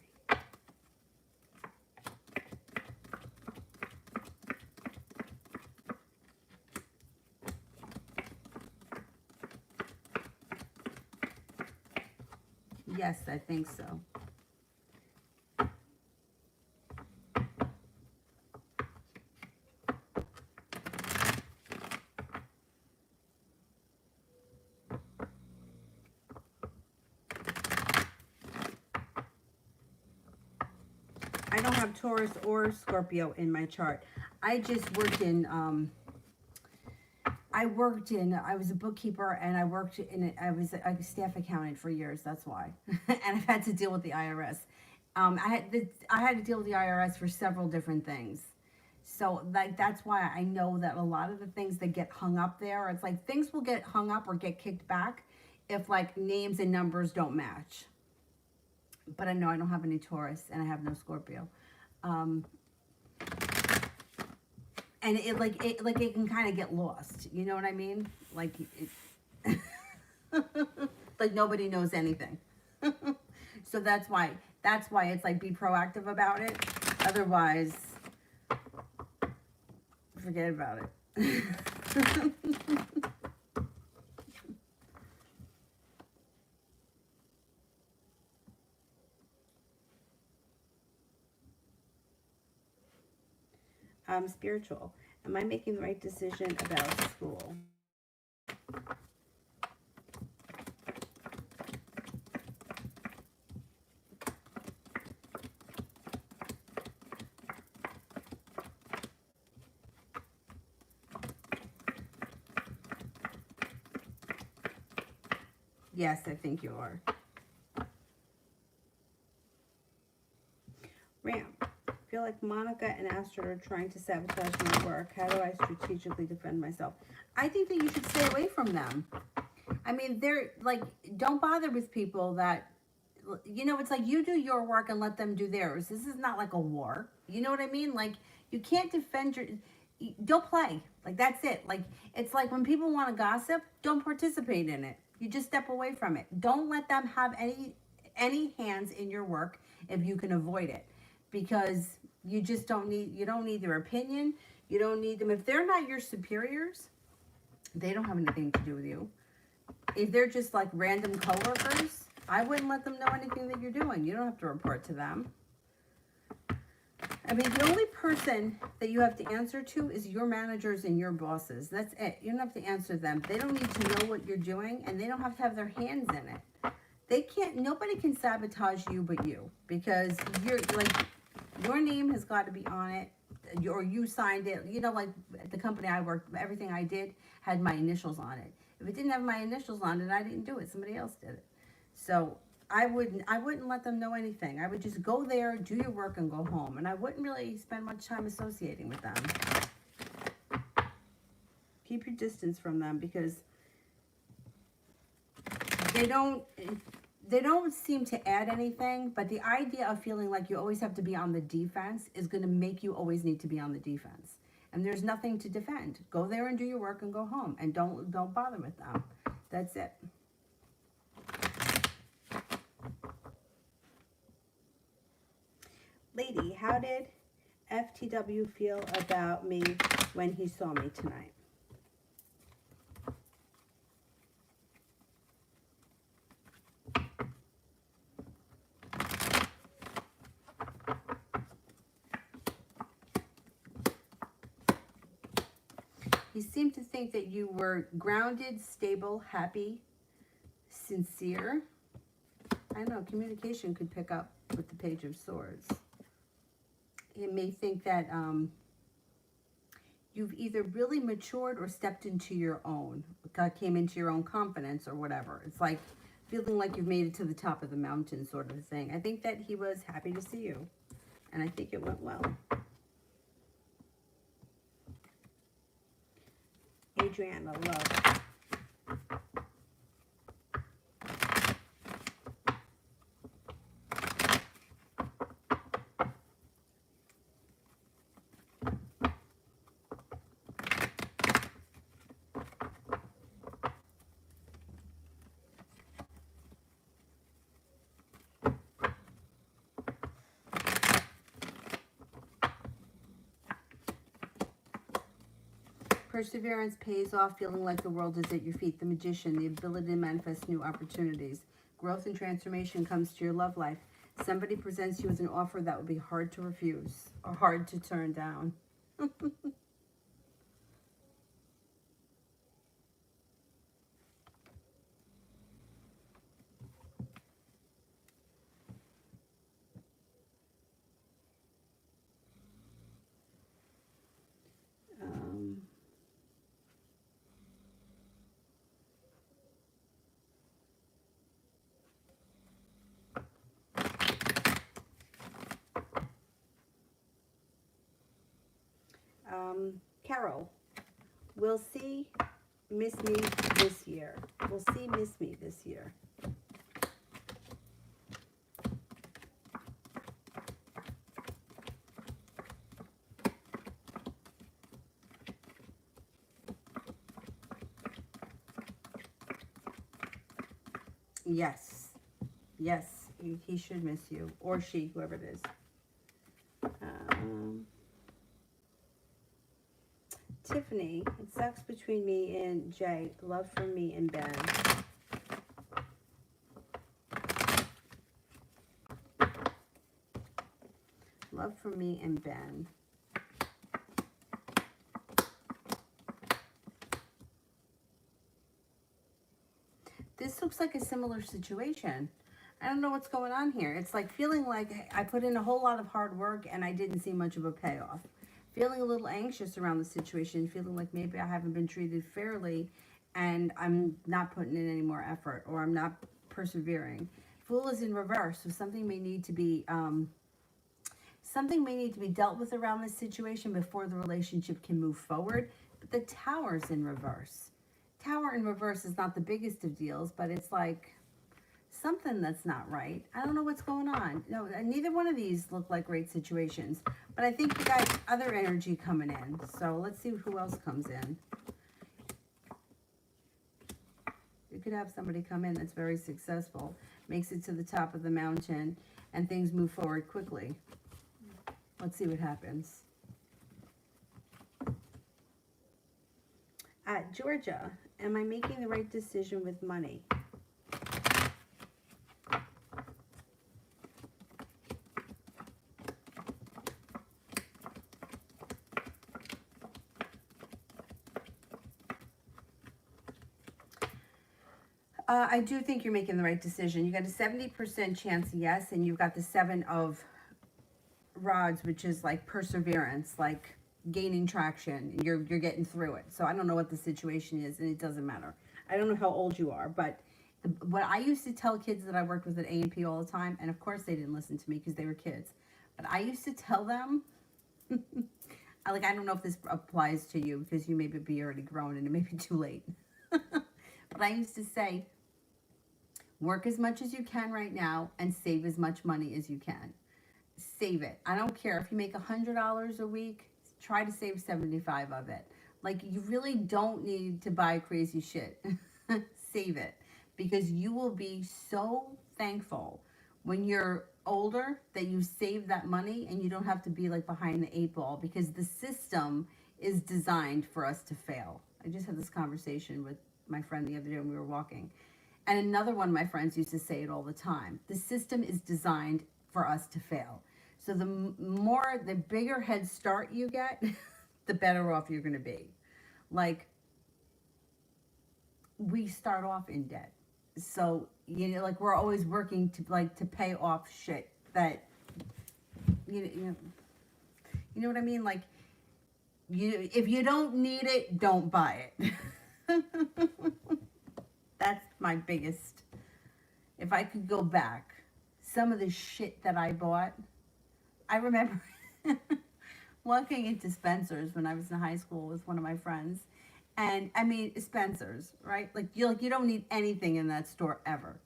Yes, I think so. I don't have Taurus or Scorpio in my chart. I just worked in, I was a bookkeeper, and I was a staff accountant for years. That's why. And I've had to deal with the IRS. I had to deal with the IRS for several different things. So like that's why I know that a lot of the things that get hung up there, it's like things will get hung up or get kicked back if like names and numbers don't match. But I know I don't have any Taurus, and I have no Scorpio. And it can kind of get lost. You know what I mean? Like it, like nobody knows anything. So that's why it's like be proactive about it. Otherwise, forget about it. Spiritual. Am I making the right decision about school? Yes, I think you are. Ram. I feel like Monica and Astrid are trying to sabotage my work. How do I strategically defend myself? I think that you should stay away from them. I mean, they're like, don't bother with people that, it's like you do your work and let them do theirs. This is not like a war. You know what I mean? Like, you can't defend don't play. Like, that's it. Like, it's like when people want to gossip, don't participate in it. You just step away from it. Don't let them have any hands in your work if you can avoid it. Because you don't need their opinion. You don't need them. If they're not your superiors, they don't have anything to do with you. If they're just like random coworkers, I wouldn't let them know anything that you're doing. You don't have to report to them. I mean, the only person that you have to answer to is your managers and your bosses. That's it. You don't have to answer them. They don't need to know what you're doing, and they don't have to have their hands in it. Nobody can sabotage you but you, because your name has got to be on it, or you signed it. Like at the company I worked, everything I did had my initials on it. If it didn't have my initials on it, I didn't do it. Somebody else did it. So I wouldn't let them know anything. I would just go there, do your work, and go home. And I wouldn't really spend much time associating with them. Keep your distance from them, because they don't seem to add anything, but the idea of feeling like you always have to be on the defense is going to make you always need to be on the defense. And there's nothing to defend. Go there and do your work and go home, and don't bother with them. That's it. Lady, how did FTW feel about me when he saw me tonight? He seemed to think that you were grounded, stable, happy, sincere. I don't know, communication could pick up with the Page of Swords. He seemed to think that you were grounded, stable, happy, sincere. I don't know, communication could pick up with the Page of Swords. It may think that you've either really matured or stepped into your own, came into your own confidence or whatever. It's like feeling like you've made it to the top of the mountain sort of thing. I think that he was happy to see you, and I think it went well. Adriana, love. Perseverance pays off, feeling like the world is at your feet. The Magician, the ability to manifest new opportunities. Growth and transformation comes to your love life. Somebody presents you with an offer that would be hard to refuse or hard to turn down. Carol, we'll see Miss Me this year. We'll see Miss Me this year. Yes. Yes, he should miss you. Or she, whoever it is. Tiffany, it sucks between me and Jay. Love from me and Ben. Love from me and Ben. This looks like a similar situation. I don't know what's going on here. It's like feeling like I put in a whole lot of hard work and I didn't see much of a payoff. Feeling a little anxious around the situation, feeling like maybe I haven't been treated fairly and I'm not putting in any more effort or I'm not persevering. Fool is in reverse, so something may need to be dealt with around this situation before the relationship can move forward. But the Tower's in reverse. Tower in reverse is not the biggest of deals, but it's like something that's not right. I don't know what's going on. No, neither one of these look like great situations, but I think you got other energy coming in. So let's see who else comes in. You could have somebody come in that's very successful, makes it to the top of the mountain, and things move forward quickly. Let's see what happens. Georgia, am I making the right decision with money? I do think you're making the right decision. You got a 70% chance yes, and you've got the 7 of rods, which is like perseverance, like gaining traction. You're getting through it. So I don't know what the situation is, and it doesn't matter. I don't know how old you are, but what I used to tell kids that I worked with at A&P all the time, and of course they didn't listen to me because they were kids, but I used to tell them, I don't know if this applies to you because you may be already grown and it may be too late. But I used to say, work as much as you can right now and save as much money as you can. Save it. I don't care if you make $100 a week, try to save 75 of it. Like, you really don't need to buy crazy shit. Save it, because you will be so thankful when you're older that you save that money and you don't have to be like behind the 8 ball, because the system is designed for us to fail. I just had this conversation with my friend the other day when we were walking, and another one of my friends used to say it all the time. The system is designed for us to fail. So the bigger head start you get, the better off you're going to be. Like, we start off in debt. So, like, we're always working to pay off shit that, you know, You know what I mean? Like, if you don't need it, don't buy it. That's my biggest. If I could go back, some of the shit that I bought, I remember walking into Spencer's when I was in high school with one of my friends. And I mean, Spencer's, right? Like you don't need anything in that store ever.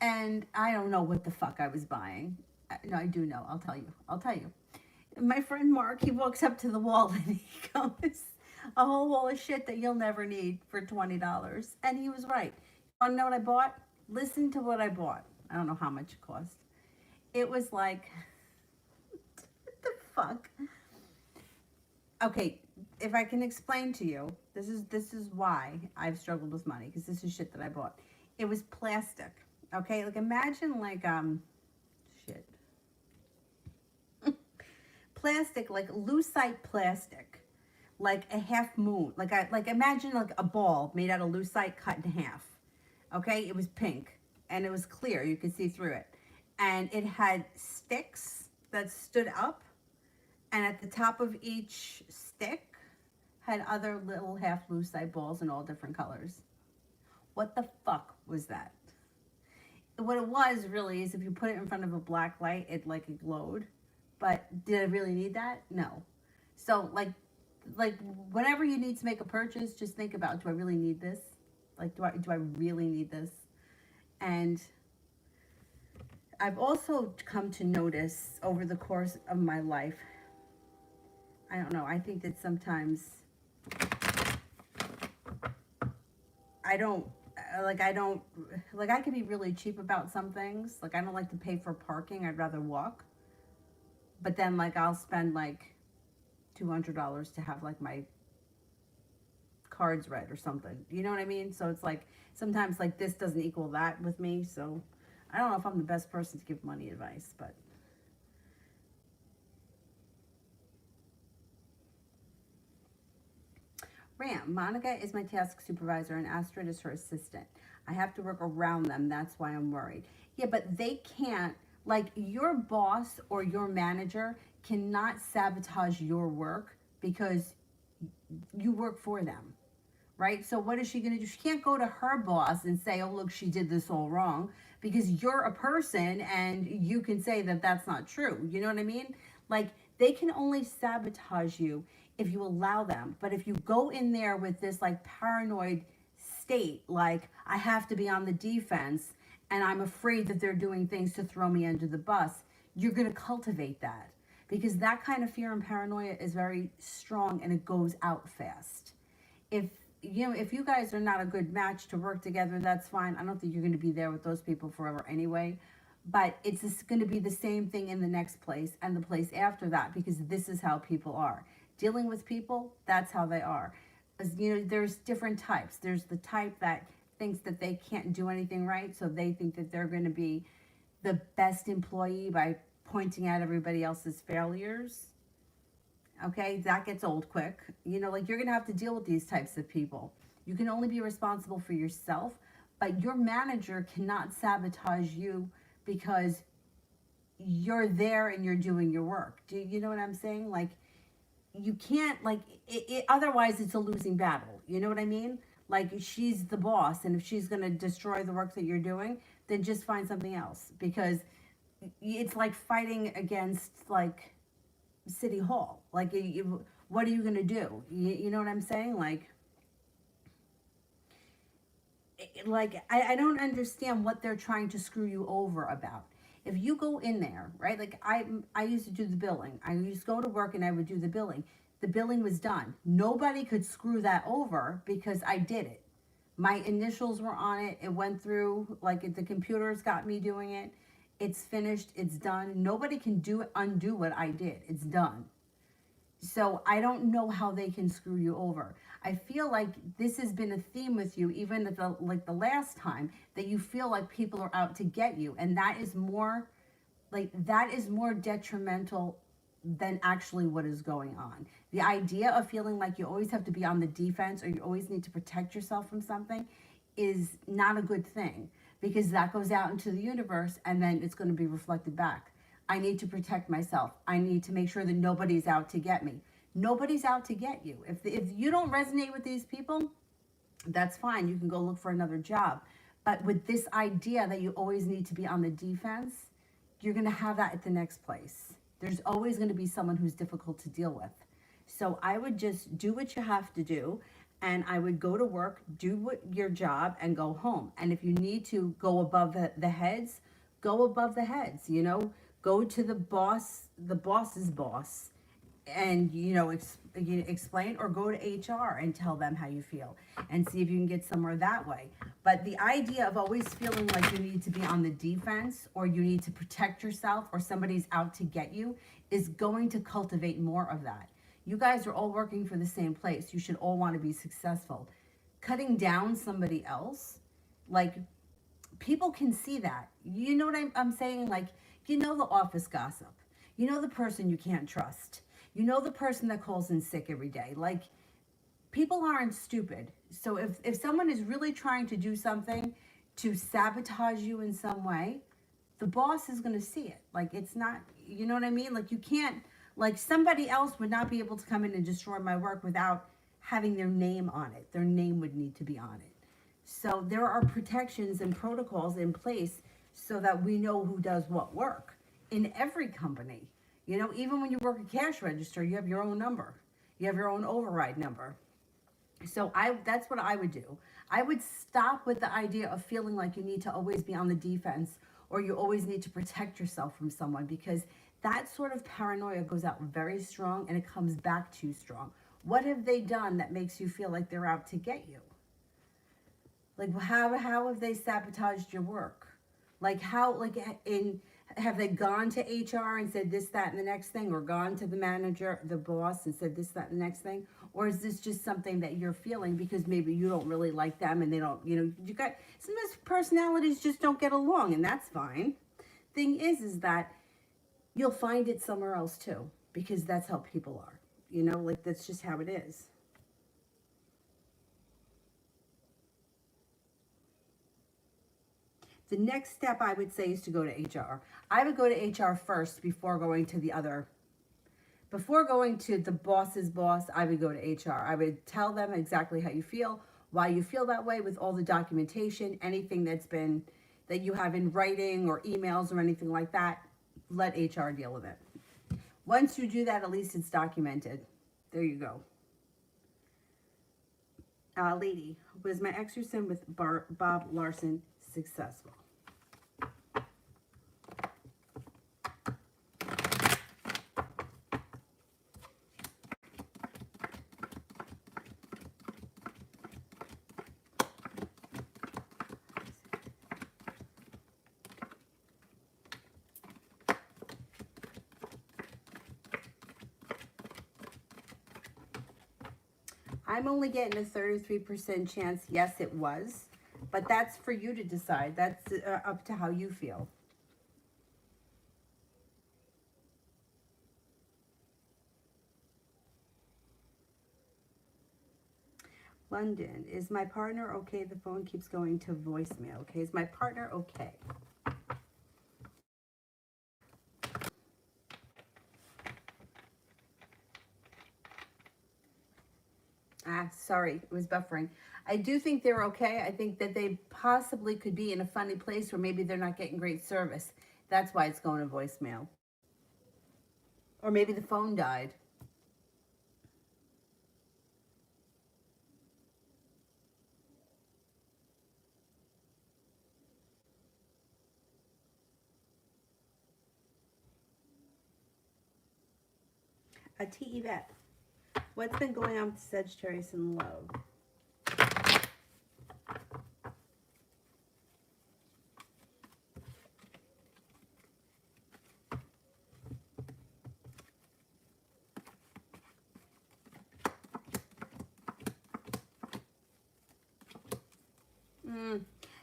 And I don't know what the fuck I was buying. No, I do know. I'll tell you. I'll tell you. My friend Mark, he walks up to the wall and he goes, a whole wall of shit that you'll never need for $20. And he was right. You want to know what I bought? Listen to what I bought. I don't know how much it cost. It was like, what the fuck? Okay, if I can explain to you, this is why I've struggled with money, because this is shit that I bought. It was plastic. Okay, like imagine like shit. Plastic, like lucite plastic, like a half moon, like imagine like a ball made out of lucite cut in half. Okay, it was pink and it was clear, you could see through it, and it had sticks that stood up, and at the top of each stick had other little half lucite balls in all different colors. What the fuck was that? What it was really is if you put it in front of a black light, it glowed. But did I really need that? No. So like whatever you need to make a purchase, just think about, do I really need this? Like do I really need this? And I've also come to notice over the course of my life, I don't know, I think that sometimes I don't I can be really cheap about some things. Like I don't like to pay for parking. I'd rather walk. But then like I'll spend like $200 to have like my cards read or something. You know what I mean? So it's like sometimes like this doesn't equal that with me. So I don't know if I'm the best person to give money advice, but Ram, Monica is my task supervisor and Astrid is her assistant. I have to work around them. That's why I'm worried. Yeah, but they can't, like your boss or your manager cannot sabotage your work because you work for them, right? So what is she going to do? She can't go to her boss and say, oh, look, she did this all wrong, because you're a person and you can say that that's not true. You know what I mean? Like they can only sabotage you if you allow them. But if you go in there with this like paranoid state, like I have to be on the defense and I'm afraid that they're doing things to throw me under the bus, you're going to cultivate that, because that kind of fear and paranoia is very strong and it goes out fast. If you guys are not a good match to work together, that's fine. I don't think you're going to be there with those people forever anyway. But it's just going to be the same thing in the next place and the place after that, because this is how people are. Dealing with people, that's how they are. There's different types. There's the type that thinks that they can't do anything right, so they think that they're going to be the best employee by pointing out everybody else's failures. Okay, that gets old quick. Like you're going to have to deal with these types of people. You can only be responsible for yourself, but your manager cannot sabotage you because you're there and you're doing your work. Do you know what I'm saying? Like you can't, like otherwise it's a losing battle. You know what I mean? Like she's the boss, and if she's going to destroy the work that you're doing, then just find something else, because it's like fighting against like City Hall. Like what are you going to do? You know what I'm saying? I don't understand what they're trying to screw you over about. If you go in there, right? Like I used to do the billing. I used to go to work and I would do the billing. The billing was done. Nobody could screw that over because I did it. My initials were on it. It went through, like the computers got me doing it. It's finished. It's done. Nobody can undo what I did. It's done. So I don't know how they can screw you over. I feel like this has been a theme with you, even at the last time, that you feel like people are out to get you, and that is more detrimental than actually what is going on. The idea of feeling like you always have to be on the defense or you always need to protect yourself from something is not a good thing, because that goes out into the universe and then it's going to be reflected back. I need to protect myself. I need to make sure that nobody's out to get me. Nobody's out to get you. If you don't resonate with these people, that's fine. You can go look for another job. But with this idea that you always need to be on the defense, you're going to have that at the next place. There's always going to be someone who's difficult to deal with. So I would just do what you have to do, and I would go to work, do your job, and go home. And if you need to go above the heads, go above the heads, you know, go to the boss's boss, and, you know, explain, or go to HR and tell them how you feel and see if you can get somewhere that way. But the idea of always feeling like you need to be on the defense, or you need to protect yourself, or somebody's out to get you, is going to cultivate more of that. You guys are all working for the same place. You should all want to be successful. Cutting down somebody else, like, people can see that. You know what I'm saying? Like, you know, the office gossip. You know, the person you can't trust. You know, the person that calls in sick every day. Like, people aren't stupid. So if someone is really trying to do something to sabotage you in some way, the boss is going to see it. Like, it's not, you know what I mean? Like, you can't, like, somebody else would not be able to come in and destroy my work without having their name on it. Their name would need to be on it. So there are protections and protocols in place so that we know who does what work in every company. You know, even when you work a cash register, you have your own number. You have your own override number. So that's what I would do. I would stop with the idea of feeling like you need to always be on the defense, or you always need to protect yourself from someone, because that sort of paranoia goes out very strong and it comes back too strong. What have they done that makes you feel like they're out to get you? Like, how have they sabotaged your work? Like, have they gone to HR and said this, that, and the next thing, or gone to the manager, the boss, and said this, that, and the next thing? Or is this just something that you're feeling because maybe you don't really like them, and they don't, you know, sometimes personalities just don't get along, and that's fine. Thing is that you'll find it somewhere else too, because that's how people are, you know, like, that's just how it is. The next step I would say is to go to HR. I would go to HR first before going to before going to the boss's boss. I would go to HR. I would tell them exactly how you feel, why you feel that way, with all the documentation, anything that you have in writing or emails or anything like that. Let HR deal with it. Once you do that, at least it's documented. There you go. Lady, was my exorcism with Bob Larson successful? I'm only getting a 33% chance. Yes, it was. But that's for you to decide. That's up to how you feel. London, is my partner okay? The phone keeps going to voicemail. Okay, is my partner okay? Sorry, it was buffering. I do think they're okay. I think that they possibly could be in a funny place where maybe they're not getting great service. That's why it's going to voicemail. Or maybe the phone died. Yvette, what's been going on with Sagittarius in love?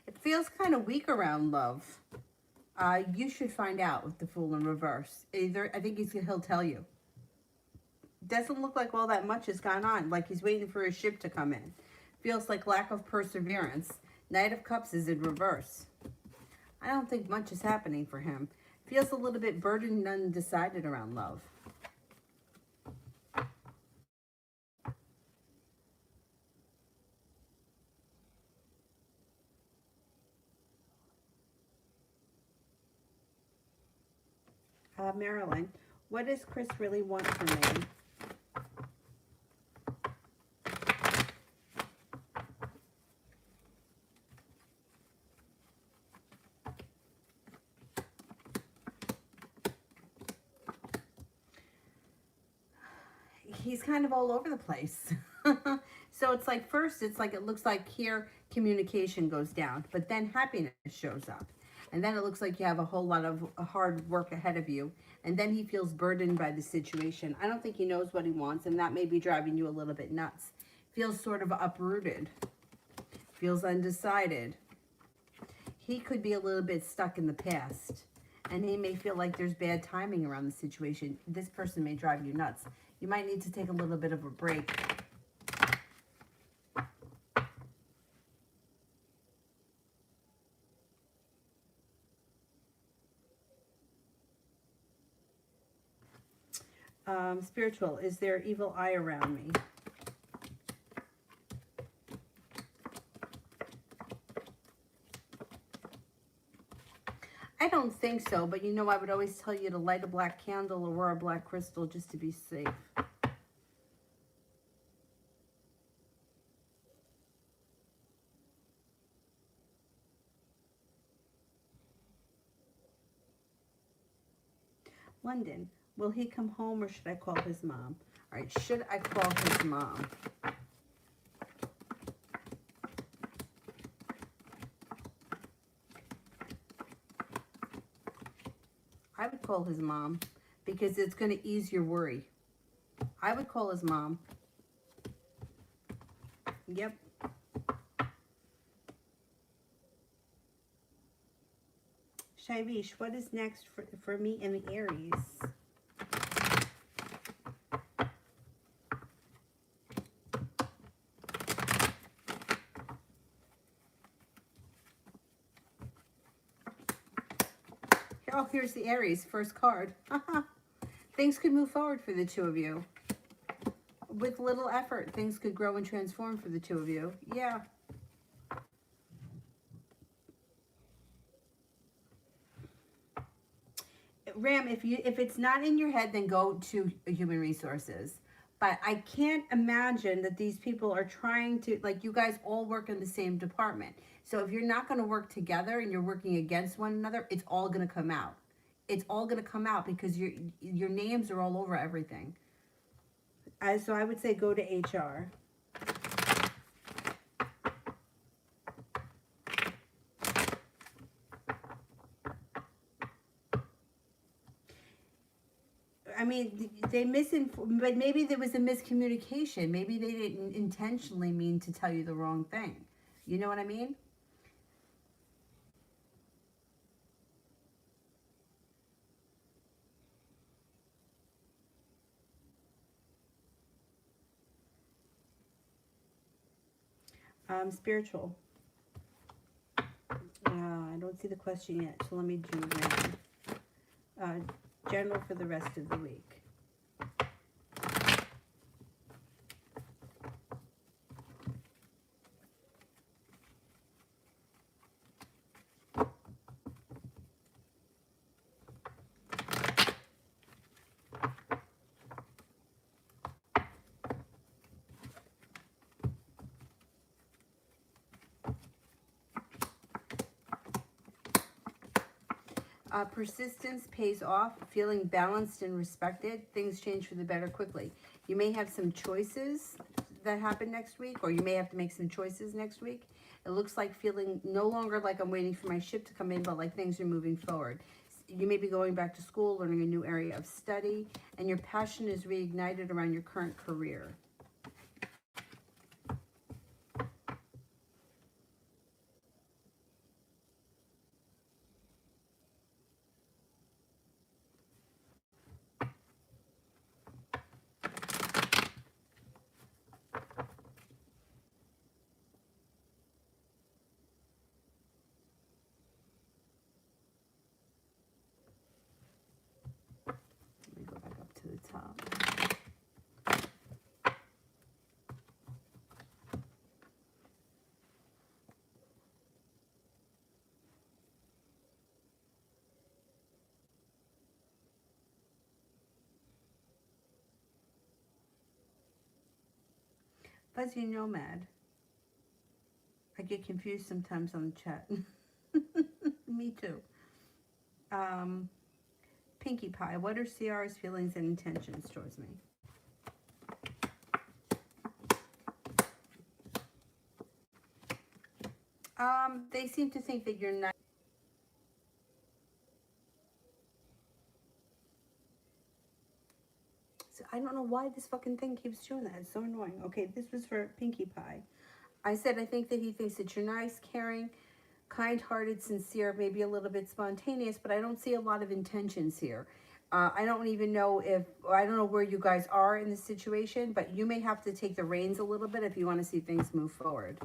It feels kind of weak around love. You should find out with the Fool in reverse. Either, I think he'll tell you. Doesn't look like all that much has gone on. Like he's waiting for his ship to come in. Feels like lack of perseverance. Knight of Cups is in reverse. I don't think much is happening for him. Feels a little bit burdened and undecided around love. Marilyn, what does Chris really want from me? He's kind of all over the place. So it's like, first, it's like, it looks like here communication goes down, but then happiness shows up. And then it looks like you have a whole lot of hard work ahead of you. And then he feels burdened by the situation. I don't think he knows what he wants, and that may be driving you a little bit nuts. Feels sort of uprooted. Feels undecided. He could be a little bit stuck in the past. And he may feel like there's bad timing around the situation. This person may drive you nuts. You might need to take a little bit of a break. Spiritual, is there evil eye around me? I don't think so, but you know, I would always tell you to light a black candle or wear a black crystal just to be safe. London, will he come home or should I call his mom? All right, should I call his mom? I would call his mom because it's going to ease your worry. I would call his mom. Yep. Shaivish, what is next for me in the Aries? Oh, here's the Aries, first card. Things could move forward for the two of you. With little effort, things could grow and transform for the two of you. Yeah. Ram, if it's not in your head, then go to Human Resources. But I can't imagine that these people are trying to, like, you guys all work in the same department. So if you're not going to work together and you're working against one another, it's all going to come out. It's all going to come out because your names are all over everything. So I would say go to HR. I mean, but maybe there was a miscommunication. Maybe they didn't intentionally mean to tell you the wrong thing. You know what I mean? Spiritual. I don't see the question yet, so let me do that. General for the rest of the week. Persistence pays off, feeling balanced and respected. Things change for the better quickly. You may have some choices that happen next week, or you may have to make some choices next week. It looks like feeling no longer like I'm waiting for my ship to come in, but like things are moving forward. You may be going back to school, learning a new area of study, and your passion is reignited around your current career. Fuzzy Nomad. I get confused sometimes on the chat. Me too. Pinkie Pie. What are CR's feelings and intentions towards me? They seem to think that you're not. So I don't know why this fucking thing keeps doing that. It's so annoying. Okay, this was for Pinkie Pie. I said I think that he thinks that you're nice, caring, kind-hearted, sincere, maybe a little bit spontaneous, but I don't see a lot of intentions here. I don't even know I don't know where you guys are in the situation, but you may have to take the reins a little bit if you want to see things move forward.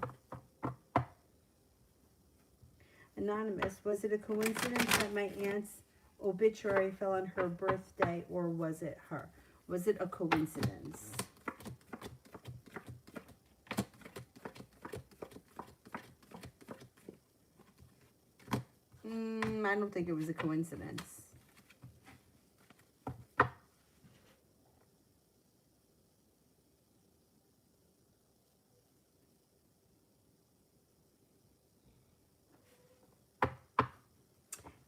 Anonymous, was it a coincidence that my aunt's obituary fell on her birthday, or was it her? Was it a coincidence? I don't think it was a coincidence.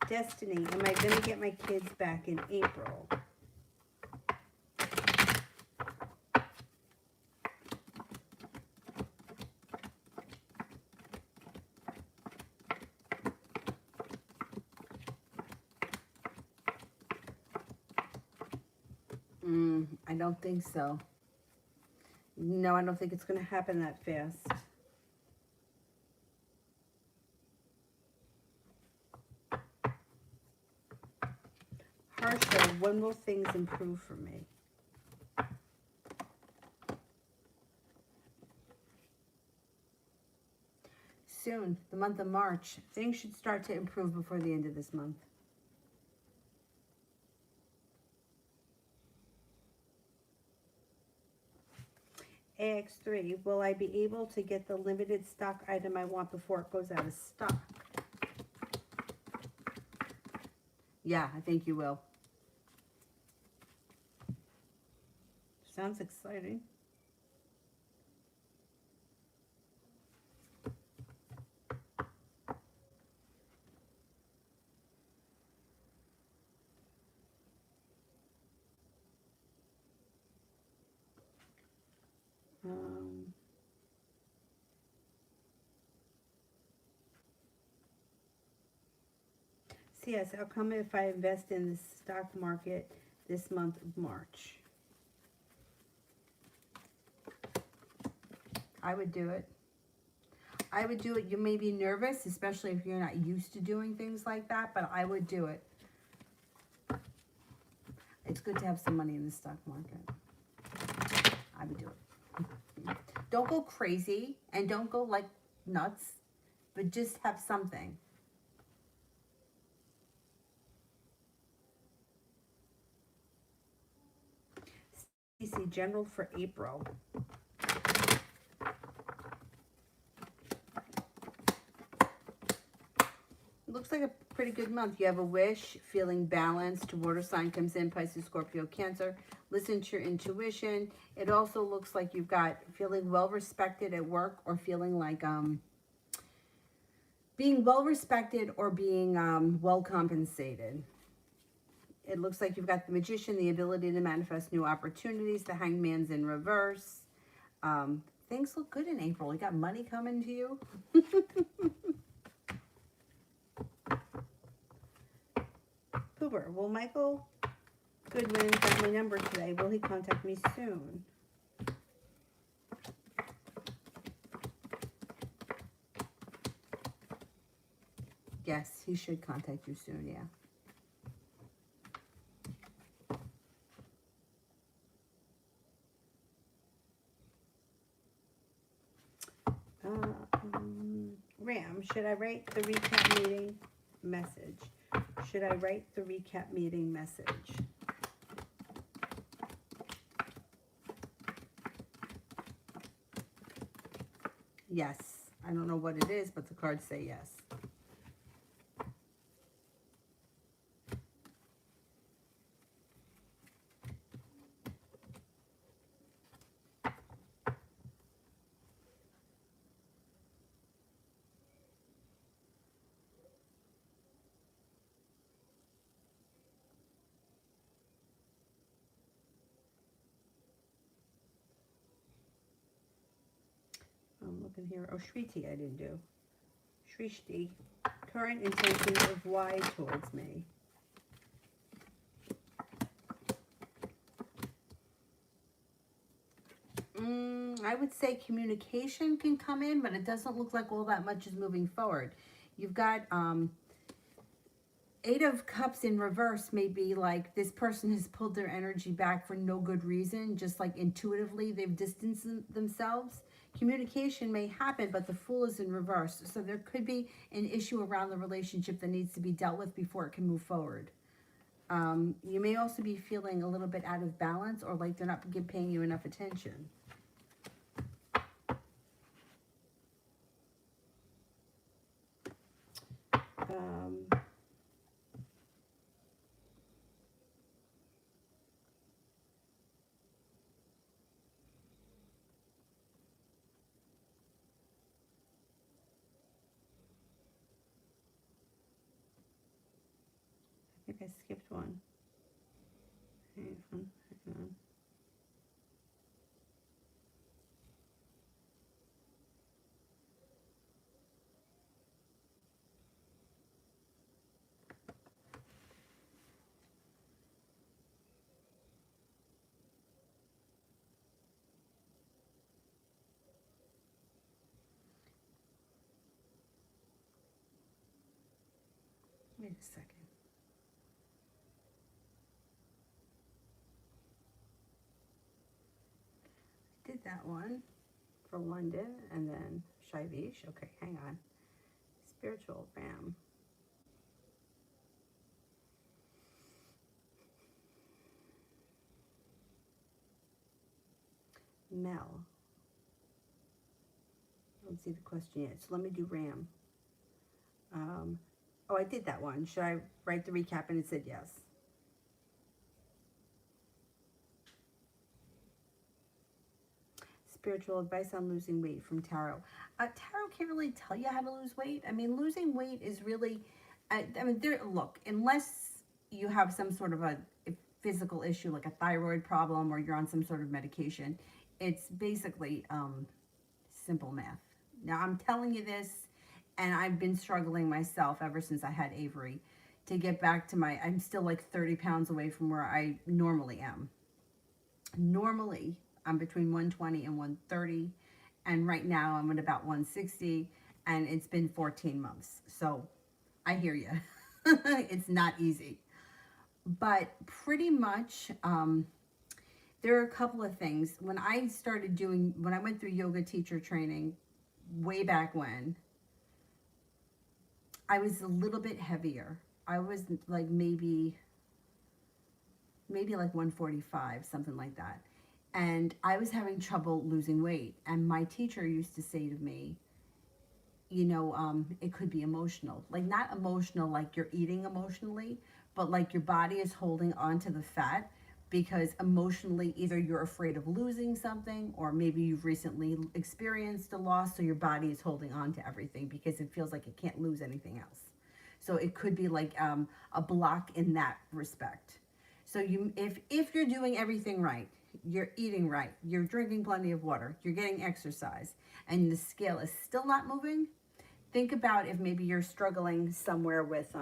Destiny, am I going to get my kids back in April? I don't think so. No, I don't think it's going to happen that fast. Harsha, when will things improve for me? Soon, the month of March. Things should start to improve before the end of this month. AX3, will I be able to get the limited stock item I want before it goes out of stock? Yeah, I think you will. Sounds exciting. CS, how come if I invest in the stock market this month of March? I would do it. I would do it. You may be nervous, especially if you're not used to doing things like that, but I would do it. It's good to have some money in the stock market. I would do it. Don't go crazy and don't go like nuts, but just have something. CC General for April. Looks like a pretty good month. You have a wish, feeling balanced. Water sign comes in, Pisces, Scorpio, Cancer. Listen to your intuition. It also looks like you've got feeling well respected at work, or feeling like being well respected or being well compensated. It looks like you've got the Magician, the ability to manifest new opportunities. The Hangman's in reverse. Things look good in April. You got money coming to you. Poober, will Michael Goodwin get my number today? Will he contact me soon? Yes, he should contact you soon, yeah. Ram, should I write the recap meeting message? Should I write the recap meeting message? Yes. I don't know what it is, but the cards say yes. looking here. Oh, Shriti I didn't do. Shrishti, current intentions of why towards me. I would say communication can come in, but it doesn't look like all that much is moving forward. You've got Eight of Cups in reverse may be like this person has pulled their energy back for no good reason, just like intuitively they've distanced themselves. Communication may happen, but the Fool is in reverse. So there could be an issue around the relationship that needs to be dealt with before it can move forward. You may also be feeling a little bit out of balance or like they're not paying you enough attention. I think I skipped one. Hang on. Wait a second. Did that one for London and then Shaivish. Okay, hang on. Spiritual, bam. Mel. I don't see the question yet. So let me do Ram. Oh, I did that one. Should I write the recap? And it said yes. Spiritual advice on losing weight from Tarot. Tarot can't really tell you how to lose weight. I mean, losing weight is really, I mean, look, unless you have some sort of a physical issue like a thyroid problem or you're on some sort of medication, it's basically simple math. Now, I'm telling you this, and I've been struggling myself ever since I had Avery to get back to I'm still like 30 pounds away from where I normally am. Normally, I'm between 120 and 130, and right now I'm at about 160, and it's been 14 months. So I hear you. It's not easy. But pretty much, there are a couple of things. When I went through yoga teacher training way back when, I was a little bit heavier. I was like maybe like 145, something like that. And I was having trouble losing weight. And my teacher used to say to me, it could be emotional. Like not emotional like you're eating emotionally, but like your body is holding on to the fat because emotionally either you're afraid of losing something or maybe you've recently experienced a loss, so your body is holding on to everything because it feels like it can't lose anything else. So it could be like a block in that respect. So if you're doing everything right, you're eating right, you're drinking plenty of water, you're getting exercise, and the scale is still not moving, think about if maybe you're struggling somewhere with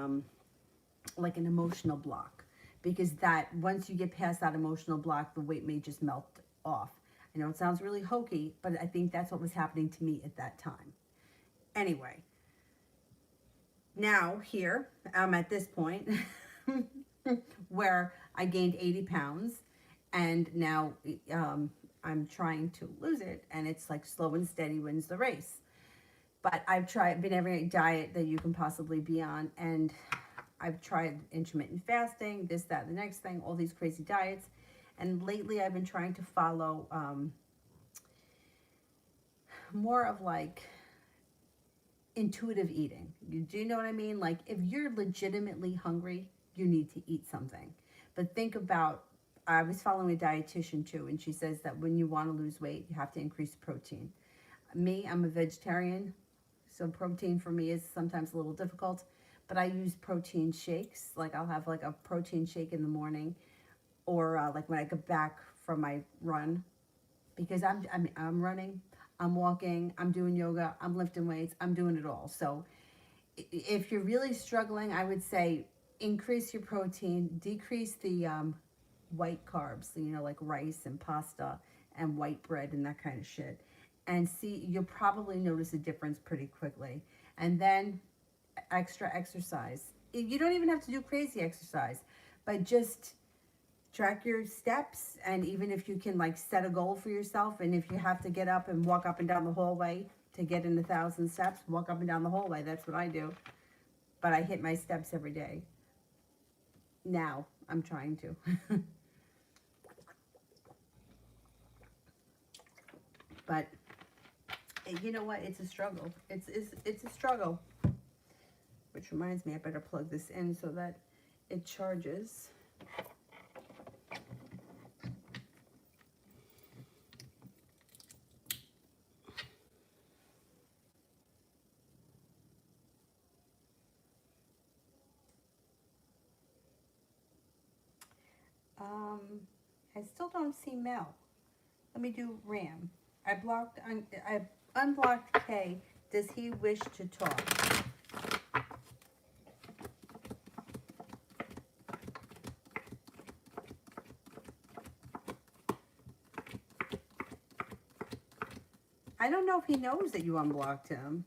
like an emotional block, because that once you get past that emotional block, the weight may just melt off. I know it sounds really hokey, but I think that's what was happening to me at that time. Anyway, now here I'm at this point where I gained 80 pounds and now I'm trying to lose it, and it's like slow and steady wins the race. But I've been every diet that you can possibly be on, and I've tried intermittent fasting, this, that, the next thing, all these crazy diets. And lately I've been trying to follow more of like intuitive eating. Do you know what I mean? Like if you're legitimately hungry, you need to eat something. But think about, I was following a dietitian too, and she says that when you want to lose weight, you have to increase protein. Me, I'm a vegetarian, so protein for me is sometimes a little difficult, but I use protein shakes. Like I'll have like a protein shake in the morning, or like when I get back from my run, because I'm running, I'm walking, I'm doing yoga, I'm lifting weights, I'm doing it all. So if you're really struggling, I would say increase your protein, decrease the white carbs, like rice and pasta and white bread and that kind of shit. And see, you'll probably notice a difference pretty quickly. And then extra exercise. You don't even have to do crazy exercise, but just track your steps. And even if you can like set a goal for yourself, and if you have to get up and walk up and down the hallway to get in 1,000 steps, walk up and down the hallway. That's what I do. But I hit my steps every day. Now I'm trying to. But you know what? It's a struggle. It's a struggle. Which reminds me, I better plug this in so that it charges. I still don't see Mel. Let me do Ram. I unblocked Kay. Does he wish to talk? I don't know if he knows that you unblocked him.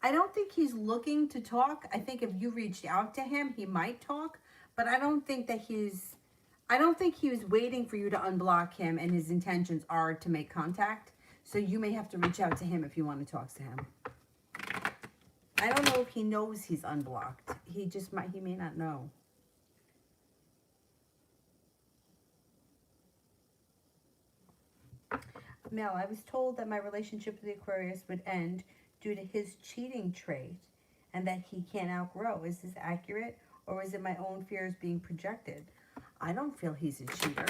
I don't think he's looking to talk. I think if you reached out to him, he might talk. But I don't think he was waiting for you to unblock him, and his intentions are to make contact. So you may have to reach out to him if you want to talk to him. I don't know if he knows he's unblocked. He may not know. Mel, I was told that my relationship with the Aquarius would end due to his cheating trait and that he can't outgrow. Is this accurate, or is it my own fears being projected? I don't feel he's a cheater.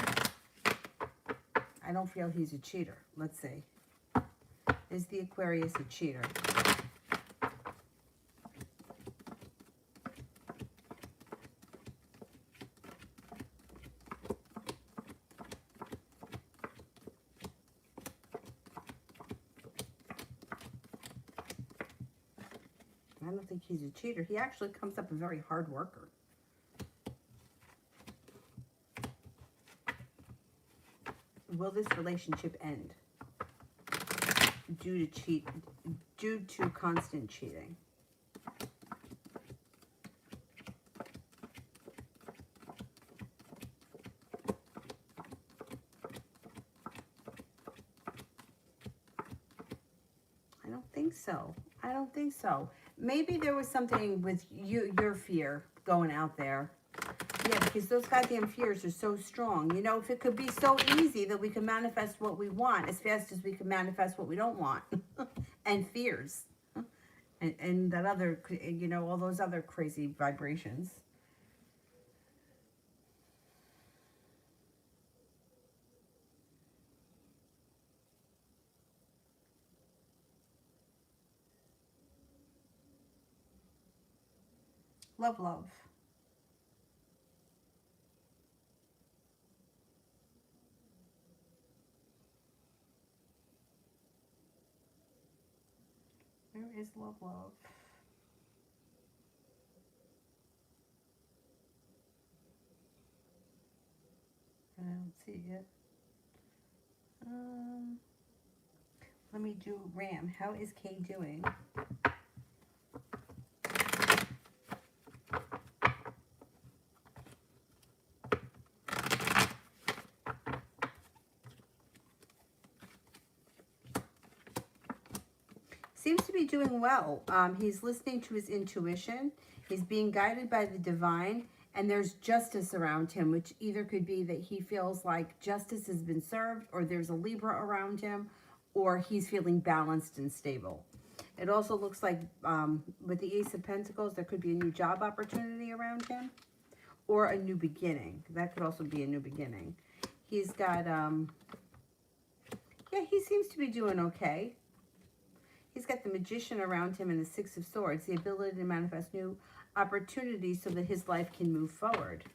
I don't feel he's a cheater. Let's see. Is the Aquarius a cheater? I don't think he's a cheater. He actually comes up a very hard worker. Will this relationship end due to constant cheating? I don't think so. I don't think so. Maybe there was something with your fear going out there. Yeah, because those goddamn fears are so strong. You know, if it could be so easy that we can manifest what we want as fast as we can manifest what we don't want. And fears. And that other, all those other crazy vibrations. Love, love. Where is love, love? I don't see it. Let me do Ram. How is Kay doing? Seems to be doing well. He's listening to his intuition. He's being guided by the divine, and there's justice around him, which either could be that he feels like justice has been served, or there's a Libra around him, or he's feeling balanced and stable. It also looks like with the Ace of Pentacles, there could be a new job opportunity around him, or a new beginning. That could also be a new beginning. He's got, yeah, he seems to be doing okay. He's got the Magician around him and the Six of Swords, the ability to manifest new opportunities so that his life can move forward.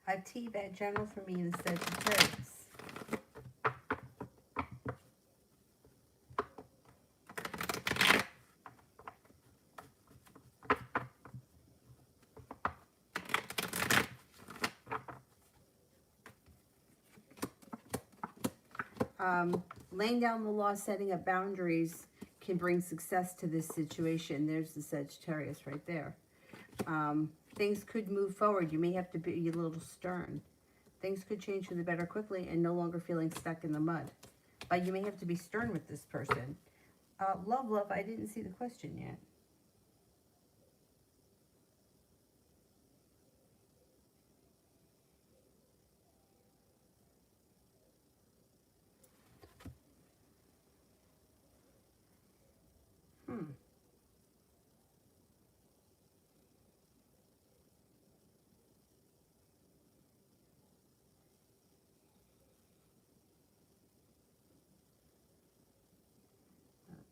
A T-Bet general for me is Sagittarius. Laying down the law, setting up boundaries can bring success to this situation. There's the Sagittarius right there. Things could move forward. You may have to be a little stern. Things could change for the better quickly and no longer feeling stuck in the mud. But you may have to be stern with this person. Love, I didn't see the question yet.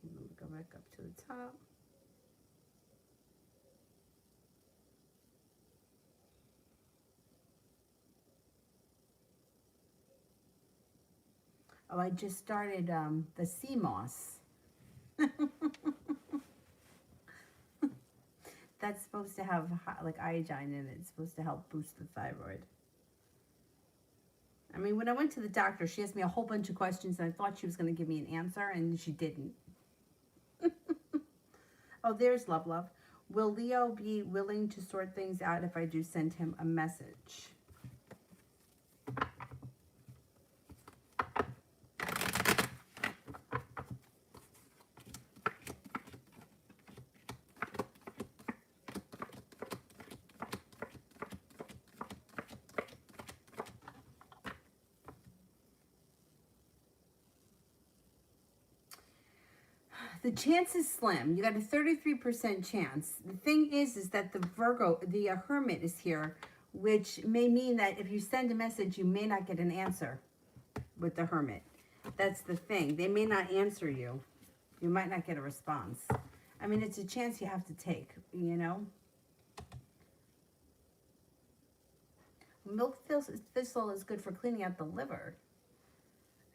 Let me go back up to the top. Oh, I just started the sea moss. That's supposed to have like iodine in it. It's supposed to help boost the thyroid. I mean, when I went to the doctor, she asked me a whole bunch of questions, and I thought she was going to give me an answer, and she didn't. Oh, there's Love. Will Leo be willing to sort things out if I do send him a message? The chance is slim. You got a 33% chance. The thing is that the Virgo, the Hermit is here, which may mean that if you send a message, you may not get an answer with the Hermit. That's the thing. They may not answer you. You might not get a response. I mean, it's a chance you have to take, you know? Milk thistle is good for cleaning out the liver.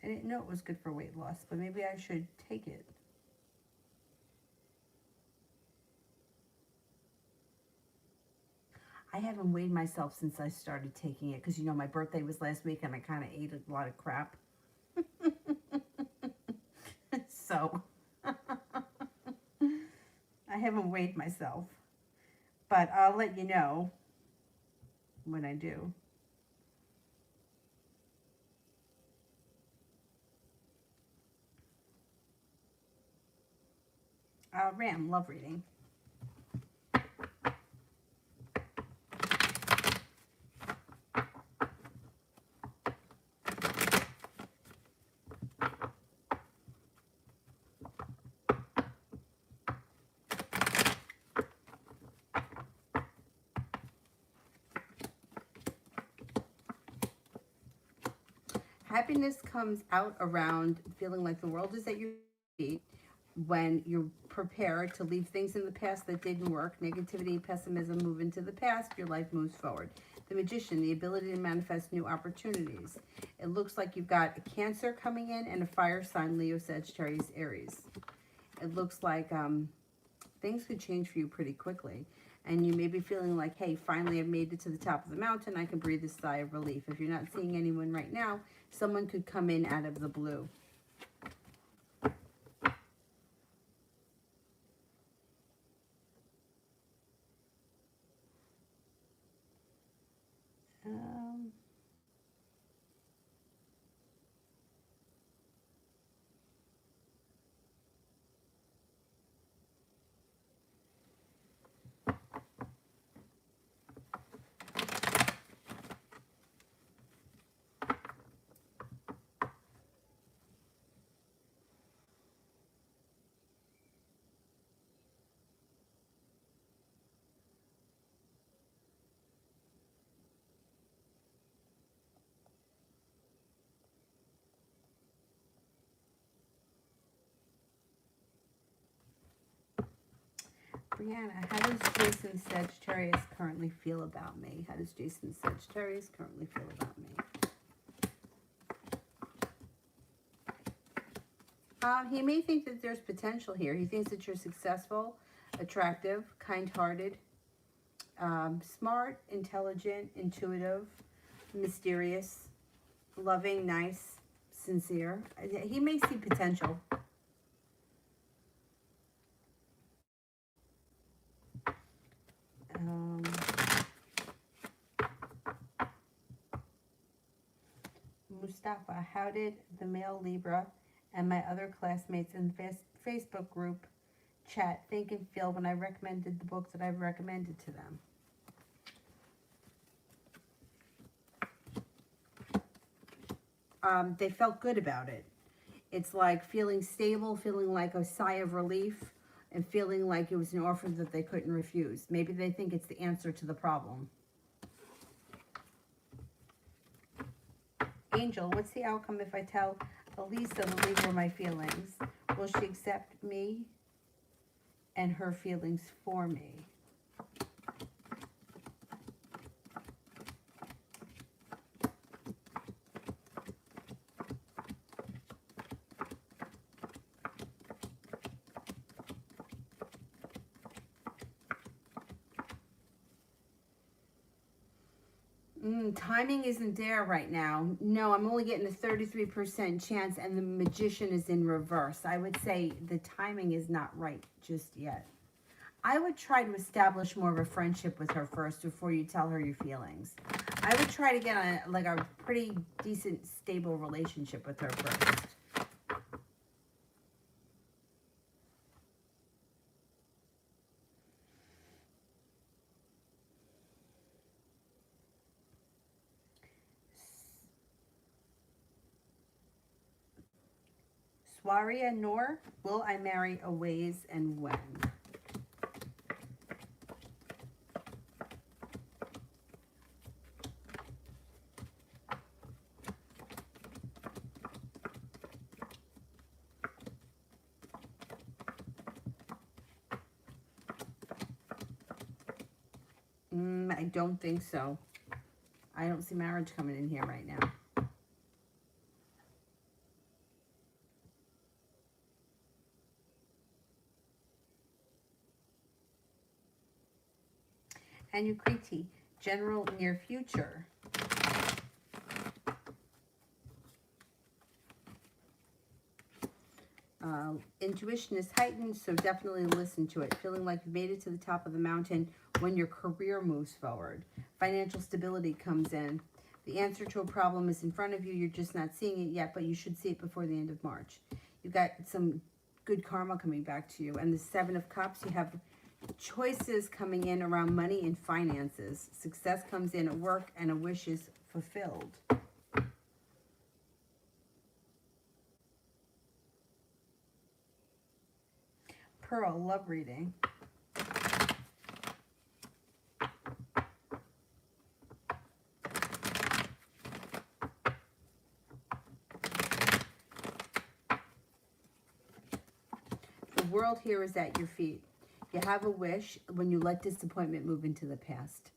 I didn't know it was good for weight loss, but maybe I should take it. I haven't weighed myself since I started taking it because, you know, my birthday was last week and I kind of ate a lot of crap. So, I haven't weighed myself. But I'll let you know when I do. Ram, love reading. Happiness comes out around feeling like the world is at your feet when you're prepared to leave things in the past that didn't work. Negativity, pessimism move into the past. Your life moves forward. The Magician, the ability to manifest new opportunities. It looks like you've got a Cancer coming in and a fire sign, Leo, Sagittarius, Aries. It looks like things could change for you pretty quickly. And you may be feeling like, hey, finally I've made it to the top of the mountain. I can breathe a sigh of relief. If you're not seeing anyone right now, someone could come in out of the blue. Brianna, how does Jason Sagittarius currently feel about me? How does Jason Sagittarius currently feel about me? He may think that there's potential here. He thinks that you're successful, attractive, kind-hearted, smart, intelligent, intuitive, mysterious, loving, nice, sincere. He may see potential. Mustafa, how did the male Libra and my other classmates in the Facebook group chat think and feel when I recommended the book that I've recommended to them? They felt good about it. It's like feeling stable, feeling like a sigh of relief, and feeling like it was an offer that they couldn't refuse. Maybe they think it's the answer to the problem. Angel, what's the outcome if I tell Elisa to leave her my feelings? Will she accept me and her feelings for me? Timing isn't there right now. No, I'm only getting a 33% chance, and the Magician is in reverse. I would say the timing is not right just yet. I would try to establish more of a friendship with her first before you tell her your feelings. I would try to get a pretty decent, stable relationship with her first. Swaria Noor, will I marry a ways and when? I don't think so. I don't see marriage coming in here right now. And Ukriti, general near future. Intuition is heightened, so definitely listen to it. Feeling like you've made it to the top of the mountain when your career moves forward. Financial stability comes in. The answer to a problem is in front of you. You're just not seeing it yet, but you should see it before the end of March. You've got some good karma coming back to you. And the Seven of Cups, you have choices coming in around money and finances. Success comes in at work and a wish is fulfilled. Pearl, love reading. The world here is at your feet. You have a wish when you let disappointment move into the past.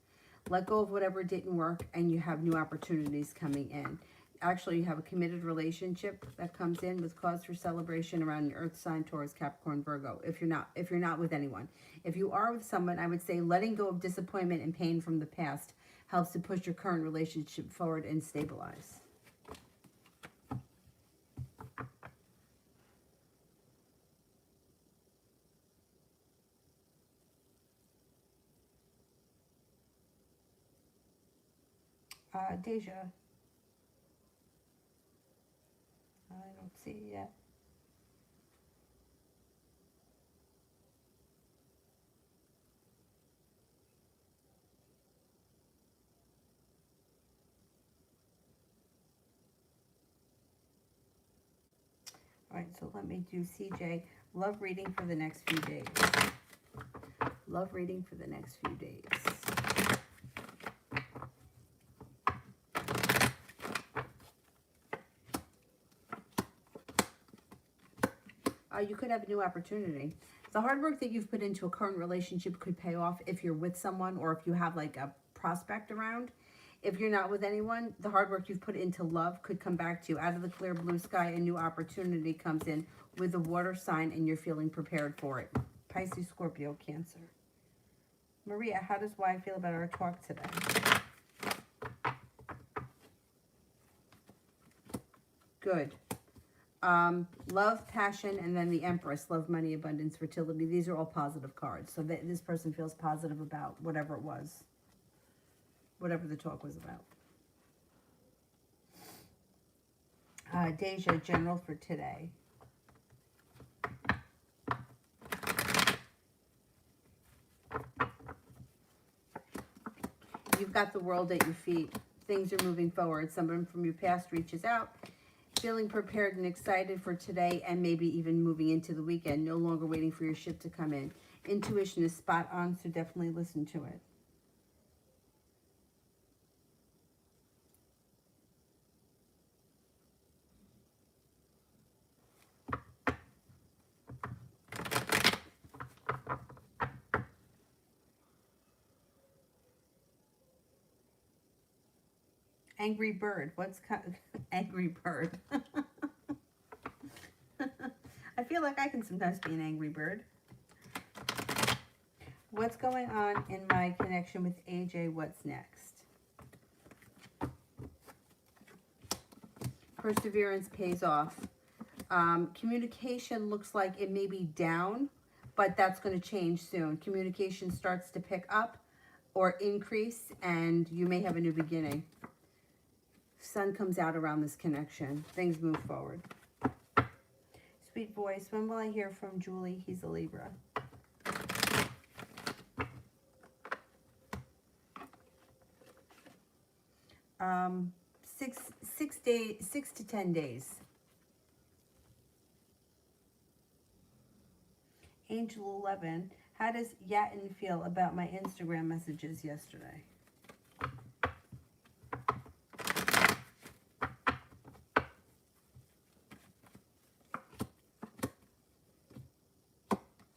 Let go of whatever didn't work and you have new opportunities coming in. Actually, you have a committed relationship that comes in with cause for celebration around your Earth sign, Taurus, Capricorn, Virgo. If you're not with anyone. If you are with someone, I would say letting go of disappointment and pain from the past helps to push your current relationship forward and stabilize. Deja. I don't see it yet. All right, so let me do CJ. Love reading for the next few days. Love reading for the next few days. You could have a new opportunity. The hard work that you've put into a current relationship could pay off if you're with someone or if you have like a prospect around. If you're not with anyone, the hard work you've put into love could come back to you. Out of the clear blue sky, a new opportunity comes in with a water sign and you're feeling prepared for it. Pisces, Scorpio, Cancer. Maria, how does why feel about our talk today? Good. Love, passion, and then the Empress. Love, money, abundance, fertility. These are all positive cards. So this person feels positive about whatever it was. Whatever the talk was about. Deja, general for today. You've got the world at your feet. Things are moving forward. Someone from your past reaches out. Feeling prepared and excited for today and maybe even moving into the weekend. No longer waiting for your ship to come in. Intuition is spot on, so definitely listen to it. Angry bird. Angry bird? I feel like I can sometimes be an angry bird. What's going on in my connection with AJ? What's next? Perseverance pays off. Communication looks like it may be down, but that's going to change soon. Communication starts to pick up or increase, and you may have a new beginning. Sun comes out around this connection. Things move forward. Sweet voice. When will I hear from Julie? He's a Libra. Six to 10 days. Angel 11. How does Yatin feel about my Instagram messages yesterday?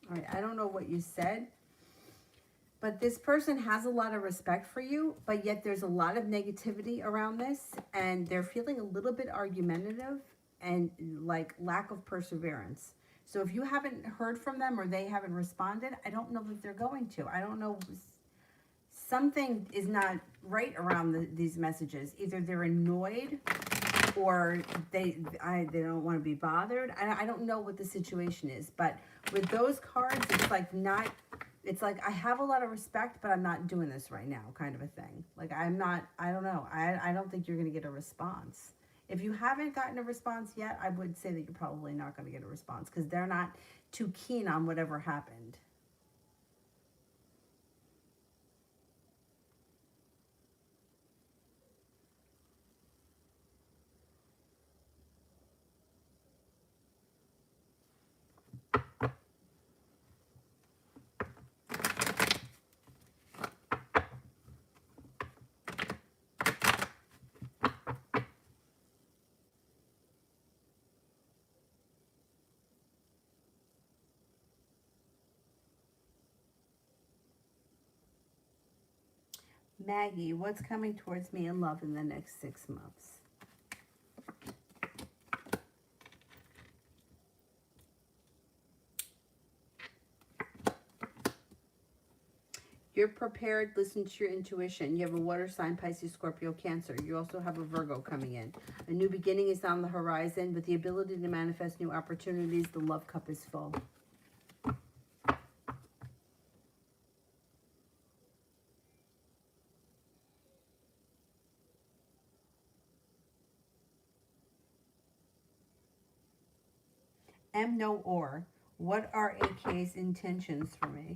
All right, I don't know what you said, but this person has a lot of respect for you, but yet there's a lot of negativity around this, and they're feeling a little bit argumentative and like lack of perseverance. So if you haven't heard from them or they haven't responded, I don't know that they're going to. I don't know. Something is not right around these messages. Either they're annoyed or they don't want to be bothered. I don't know what the situation is, but with those cards, it's like not, it's like I have a lot of respect, but I'm not doing this right now, kind of a thing. Like I don't know. I don't think you're going to get a response. If you haven't gotten a response yet, I would say that you're probably not going to get a response because they're not too keen on whatever happened. Maggie, what's coming towards me in love in the next 6 months? You're prepared. Listen to your intuition. You have a water sign, Pisces, Scorpio, Cancer. You also have a Virgo coming in. A new beginning is on the horizon. With the ability to manifest new opportunities, the love cup is full. M, no, or. What are AK's intentions for me?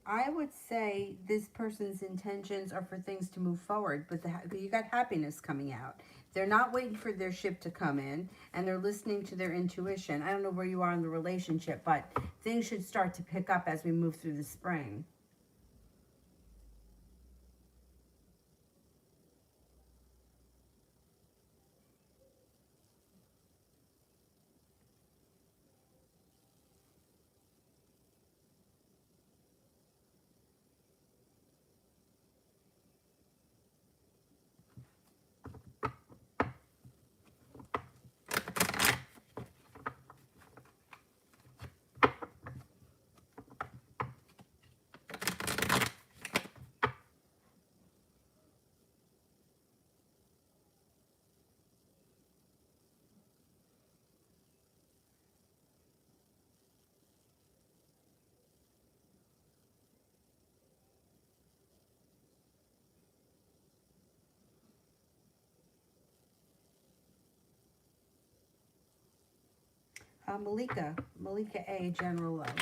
I would say this person's intentions are for things to move forward, but you got happiness coming out. They're not waiting for their ship to come in, and they're listening to their intuition. I don't know where you are in the relationship, but things should start to pick up as we move through the spring. Malika A, general love.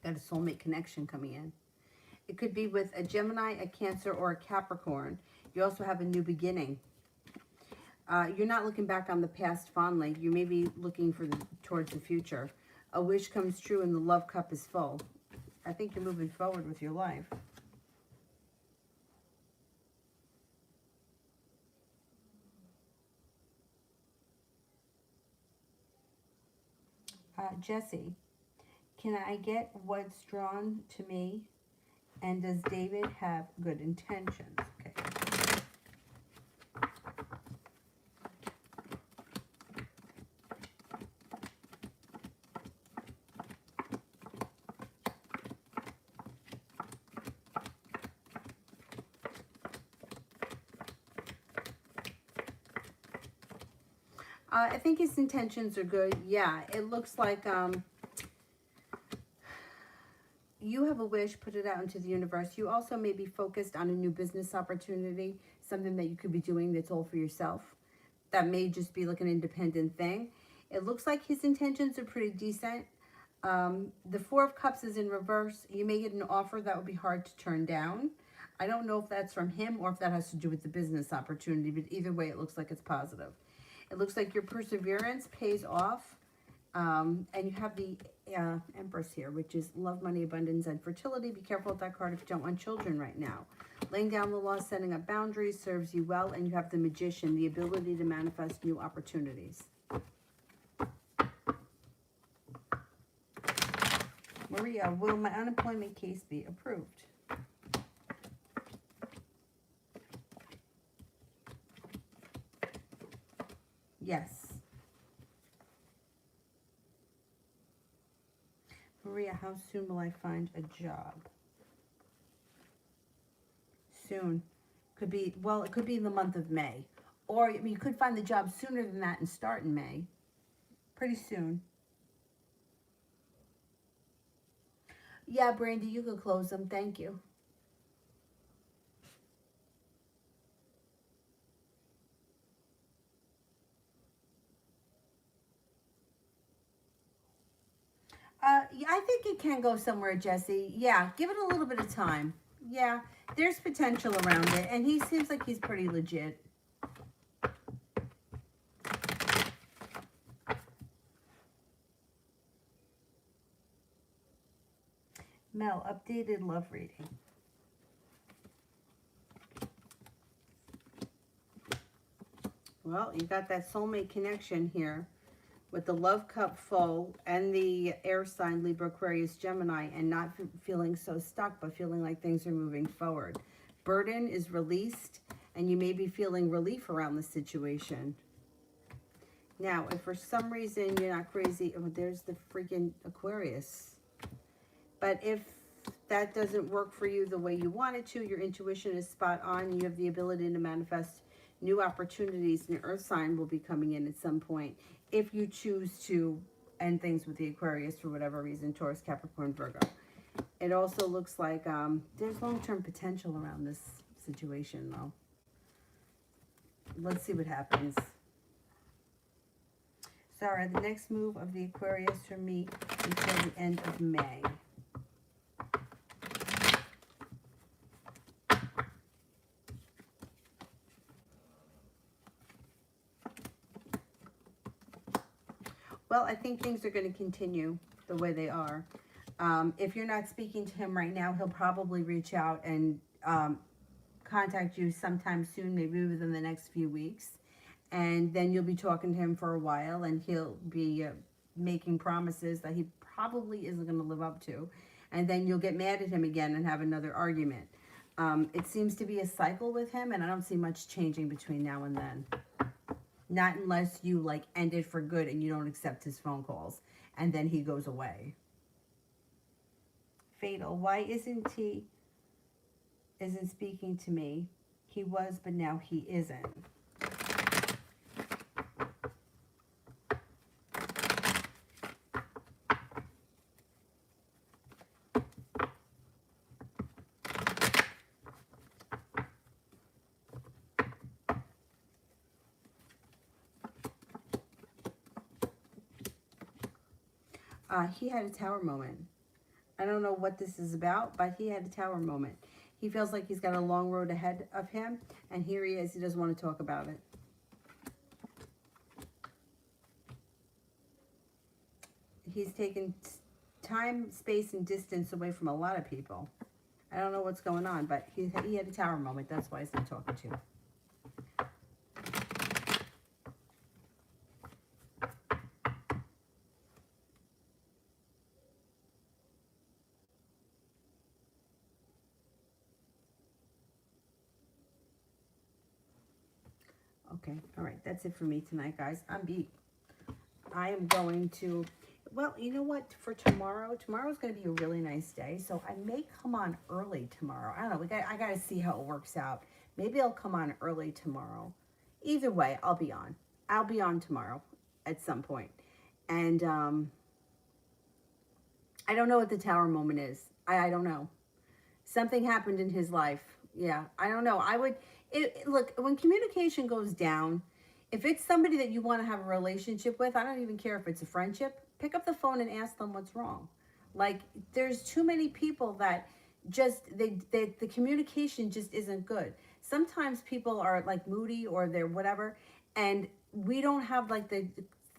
Got a soulmate connection coming in. It could be with a Gemini, a Cancer, or a Capricorn. You also have a new beginning. You're not looking back on the past fondly. You may be looking towards the future. A wish comes true and the love cup is full. I think you're moving forward with your life. Jesse, can I get what's drawn to me? And does David have good intentions? Okay. I think his intentions are good. Yeah, it looks like you have a wish, put it out into the universe. You also may be focused on a new business opportunity, something that you could be doing that's all for yourself. That may just be like an independent thing. It looks like his intentions are pretty decent. The Four of Cups is in reverse. You may get an offer that would be hard to turn down. I don't know if that's from him or if that has to do with the business opportunity, but either way, it looks like it's positive. It looks like your perseverance pays off. And you have the Empress here, which is love, money, abundance, and fertility. Be careful with that card if you don't want children right now. Laying down the law, setting up boundaries serves you well. And you have the Magician, the ability to manifest new opportunities. Maria, will my unemployment case be approved? Yes. Maria, how soon will I find a job? Soon. Could be, well, it could be in the month of May. Or I mean, you could find the job sooner than that and start in May. Pretty soon. Yeah, Brandy, you could close them. Thank you. Yeah, I think it can go somewhere, Jesse. Yeah, give it a little bit of time. Yeah, there's potential around it. And he seems like he's pretty legit. Mel, updated love reading. Well, you got that soulmate connection here with the love cup full and the air sign Libra, Aquarius, Gemini, and not feeling so stuck, but feeling like things are moving forward. Burden is released, and you may be feeling relief around the situation. Now, if for some reason you're not crazy, oh, there's the freaking Aquarius. But if that doesn't work for you the way you want it to, your intuition is spot on, you have the ability to manifest new opportunities, and your earth sign will be coming in at some point if you choose to end things with the Aquarius for whatever reason, Taurus, Capricorn, Virgo. It also looks like there's long-term potential around this situation, though. Let's see what happens. Sarah, the next move of the Aquarius for me until the end of May. Well, I think things are going to continue the way they are. If you're not speaking to him right now, he'll probably reach out and contact you sometime soon, maybe within the next few weeks. And then you'll be talking to him for a while, and he'll be making promises that he probably isn't going to live up to. And then you'll get mad at him again and have another argument. It seems to be a cycle with him, and I don't see much changing between now and then. Not unless you like end it for good and you don't accept his phone calls and then he goes away. Fatal, why isn't speaking to me? He was, but now he isn't. He had a tower moment. I don't know what this is about, but he had a tower moment. He feels like he's got a long road ahead of him, and here he is. He doesn't want to talk about it. He's taken time, space, and distance away from a lot of people. I don't know what's going on, but he had a tower moment. That's why he's not talking to you. Okay, all right, that's it for me tonight, guys. I'm beat. I am going to, well, you know what, for tomorrow's going to be a really nice day, so I may come on early tomorrow. I don't know, I got to see how it works out. Maybe I'll come on early tomorrow. Either way, I'll be on. I'll be on tomorrow at some point. And I don't know what the tower moment is. I don't know. Something happened in his life. Yeah, I don't know. Look, when communication goes down, if it's somebody that you want to have a relationship with, I don't even care if it's a friendship, pick up the phone and ask them what's wrong. Like, there's too many people that just, the communication just isn't good. Sometimes people are like moody or they're whatever, and we don't have like the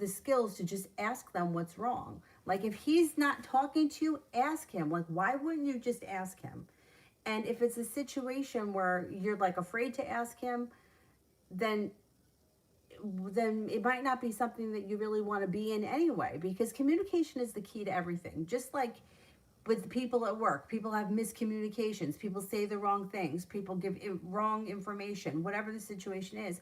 skills to just ask them what's wrong. Like, if he's not talking to you, ask him. Like, why wouldn't you just ask him? And if it's a situation where you're like afraid to ask him, then it might not be something that you really want to be in anyway, because communication is the key to everything. Just like with people at work, people have miscommunications, people say the wrong things, people give wrong information, whatever the situation is.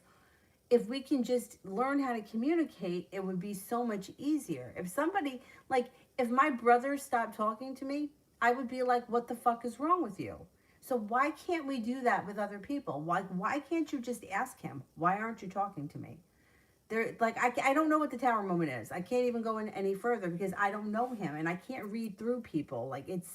If we can just learn how to communicate, it would be so much easier. If somebody, like, if my brother stopped talking to me, I would be like, what the fuck is wrong with you? So why can't we do that with other people? Why can't you just ask him, why aren't you talking to me? I don't know what the tower moment is. I can't even go in any further because I don't know him and I can't read through people. Like, it's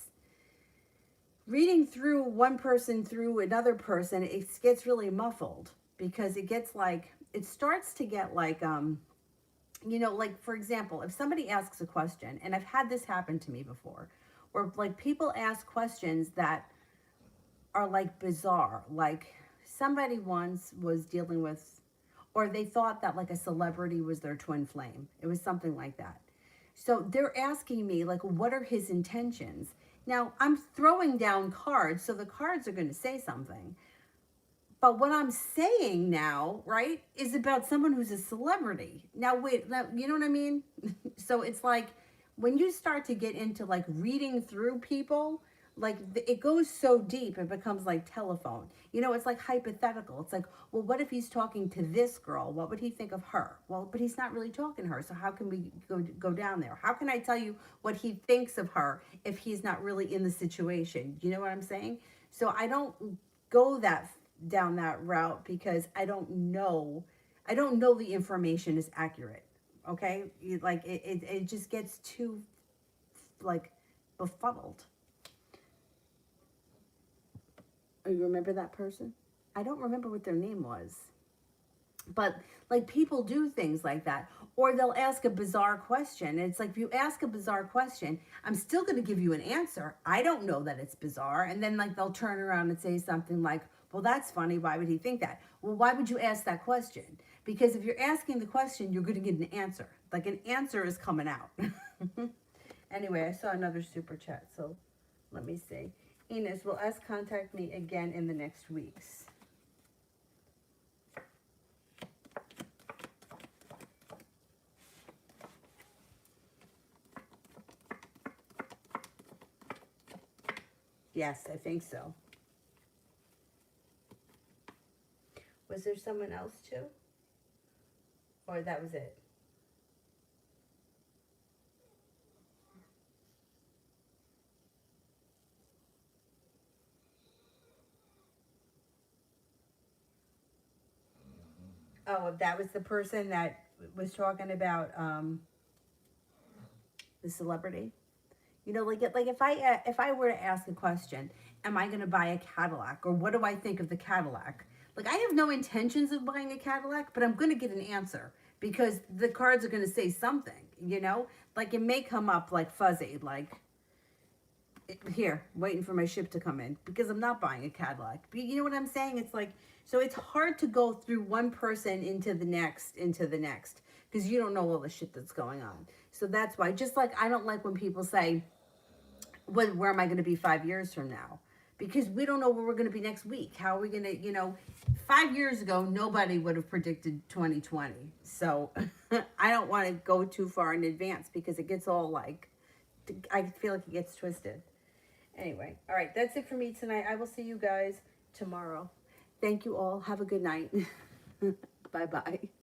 reading through one person through another person, it gets really muffled because it gets like, it starts to get like, you know, like, for example, if somebody asks a question, and I've had this happen to me before, where like people ask questions that are like bizarre. Like, somebody once was dealing with, or they thought that like a celebrity was their twin flame. It was something like that. So they're asking me like, what are his intentions? Now I'm throwing down cards, so the cards are going to say something. But what I'm saying now, right, is about someone who's a celebrity. Now, wait, you know what I mean? So it's like, when you start to get into like reading through people, like it goes so deep, it becomes like telephone. You know, it's like hypothetical. It's like, well, what if he's talking to this girl? What would he think of her? Well, but he's not really talking to her. So how can we go down there? How can I tell you what he thinks of her if he's not really in the situation? You know what I'm saying? So I don't go down that route because I don't know the information is accurate. Okay, like it just gets too like befuddled. Oh, you remember that person? I don't remember what their name was. But like people do things like that, or they'll ask a bizarre question. And it's like, if you ask a bizarre question, I'm still going to give you an answer. I don't know that it's bizarre. And then like they'll turn around and say something like, well, that's funny. Why would he think that? Well, why would you ask that question? Because if you're asking the question, you're going to get an answer. Like an answer is coming out. Anyway, I saw another super chat. So let me see. Ines, will S contact me again in the next weeks? Yes, I think so. Was there someone else too? Or that was it? Oh, that was the person that was talking about the celebrity. You know, like if I were to ask a question, am I going to buy a Cadillac, or what do I think of the Cadillac? Like I have no intentions of buying a Cadillac, but I'm going to get an answer because the cards are going to say something. You know, like it may come up like fuzzy, like here waiting for my ship to come in because I'm not buying a Cadillac. But you know what I'm saying? It's like, so it's hard to go through one person into the next because you don't know all the shit that's going on. So that's why, just like I don't like when people say, where am I going to be 5 years from now? Because we don't know where we're going to be next week. How are we going to, 5 years ago, nobody would have predicted 2020. So I don't want to go too far in advance because it gets all like, I feel like it gets twisted. Anyway, all right, that's it for me tonight. I will see you guys tomorrow. Thank you all. Have a good night. Bye-bye.